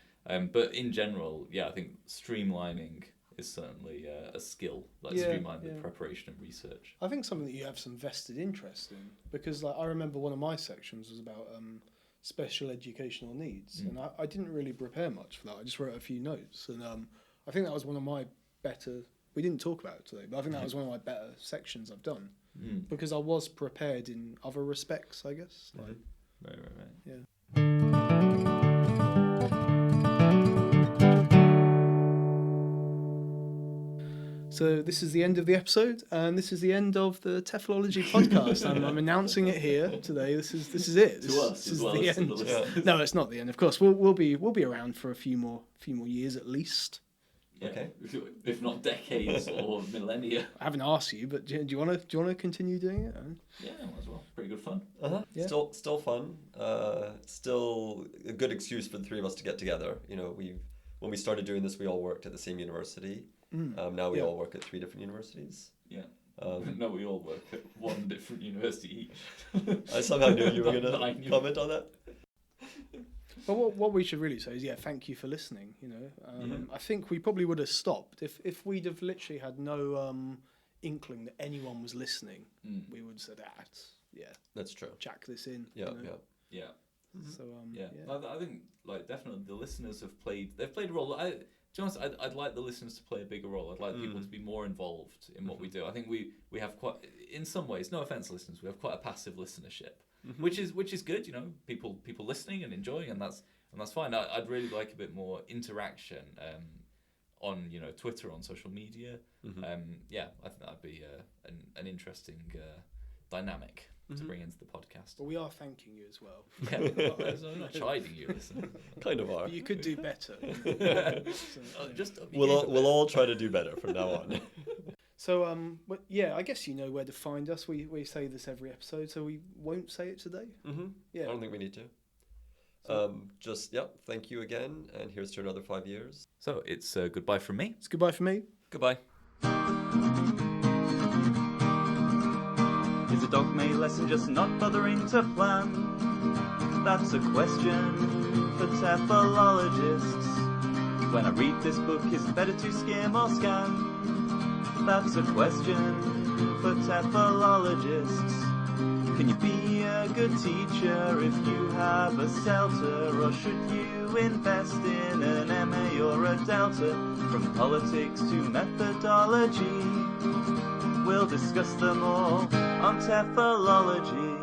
But in general, I think streamlining is certainly a skill, streamline the preparation and research. I think something that you have some vested interest in, because I remember one of my sections was about special educational needs, and I didn't really prepare much for that. I just wrote a few notes, and I think that was one of my better. We didn't talk about it today, but I think that was one of my better sections I've done, because I was prepared in other respects, I guess. Right. Yeah. So this is the end of the episode, and this is the end of the TEFLology podcast. I'm announcing it here today. This is it. To us, as well as to the listeners. No, it's not the end. Of course, we'll be around for a few more years at least. Yeah. Okay. If not decades or millennia. I haven't asked you, but do you want to continue doing it? Yeah, might as well. Pretty good fun. Yeah. Still fun. Still a good excuse for the three of us to get together. When we started doing this, we all worked at the same university. Now we all work at 3 different universities. Yeah. No, we all work at 1 different university each. I somehow knew you were going to comment on that. Well, what we should really say is, thank you for listening. I think we probably would have stopped if we'd have literally had no inkling that anyone was listening. We would have said, that's true. Jack this in. Yeah. So I think definitely the listeners they've played a role. To be honest, I'd like the listeners to play a bigger role. I'd like people to be more involved in what we do. I think we have quite, in some ways, no offense, listeners, we have quite a passive listenership, which is good. People listening and enjoying, and that's fine. I'd really like a bit more interaction on Twitter, on social media. I think that'd be an interesting dynamic to bring into the podcast. But we are thanking you as well. I'm not chiding you, listen. Kind of are. But you could do better. We'll all try to do better from now on. So, I guess you know where to find us. We say this every episode, so we won't say it today. I don't think we need to. Thank you again, and here's to another 5 years. So it's goodbye from me. It's goodbye from me. Goodbye. Is it dogma lesson just not bothering to plan? That's a question for TEFLologists. When I read this book, is it better to skim or scan? That's a question for TEFLologists. Can you be a good teacher if you have a CELTA? Or should you invest in an MA or a Delta? From politics to methodology, we'll discuss them all on TEFLology.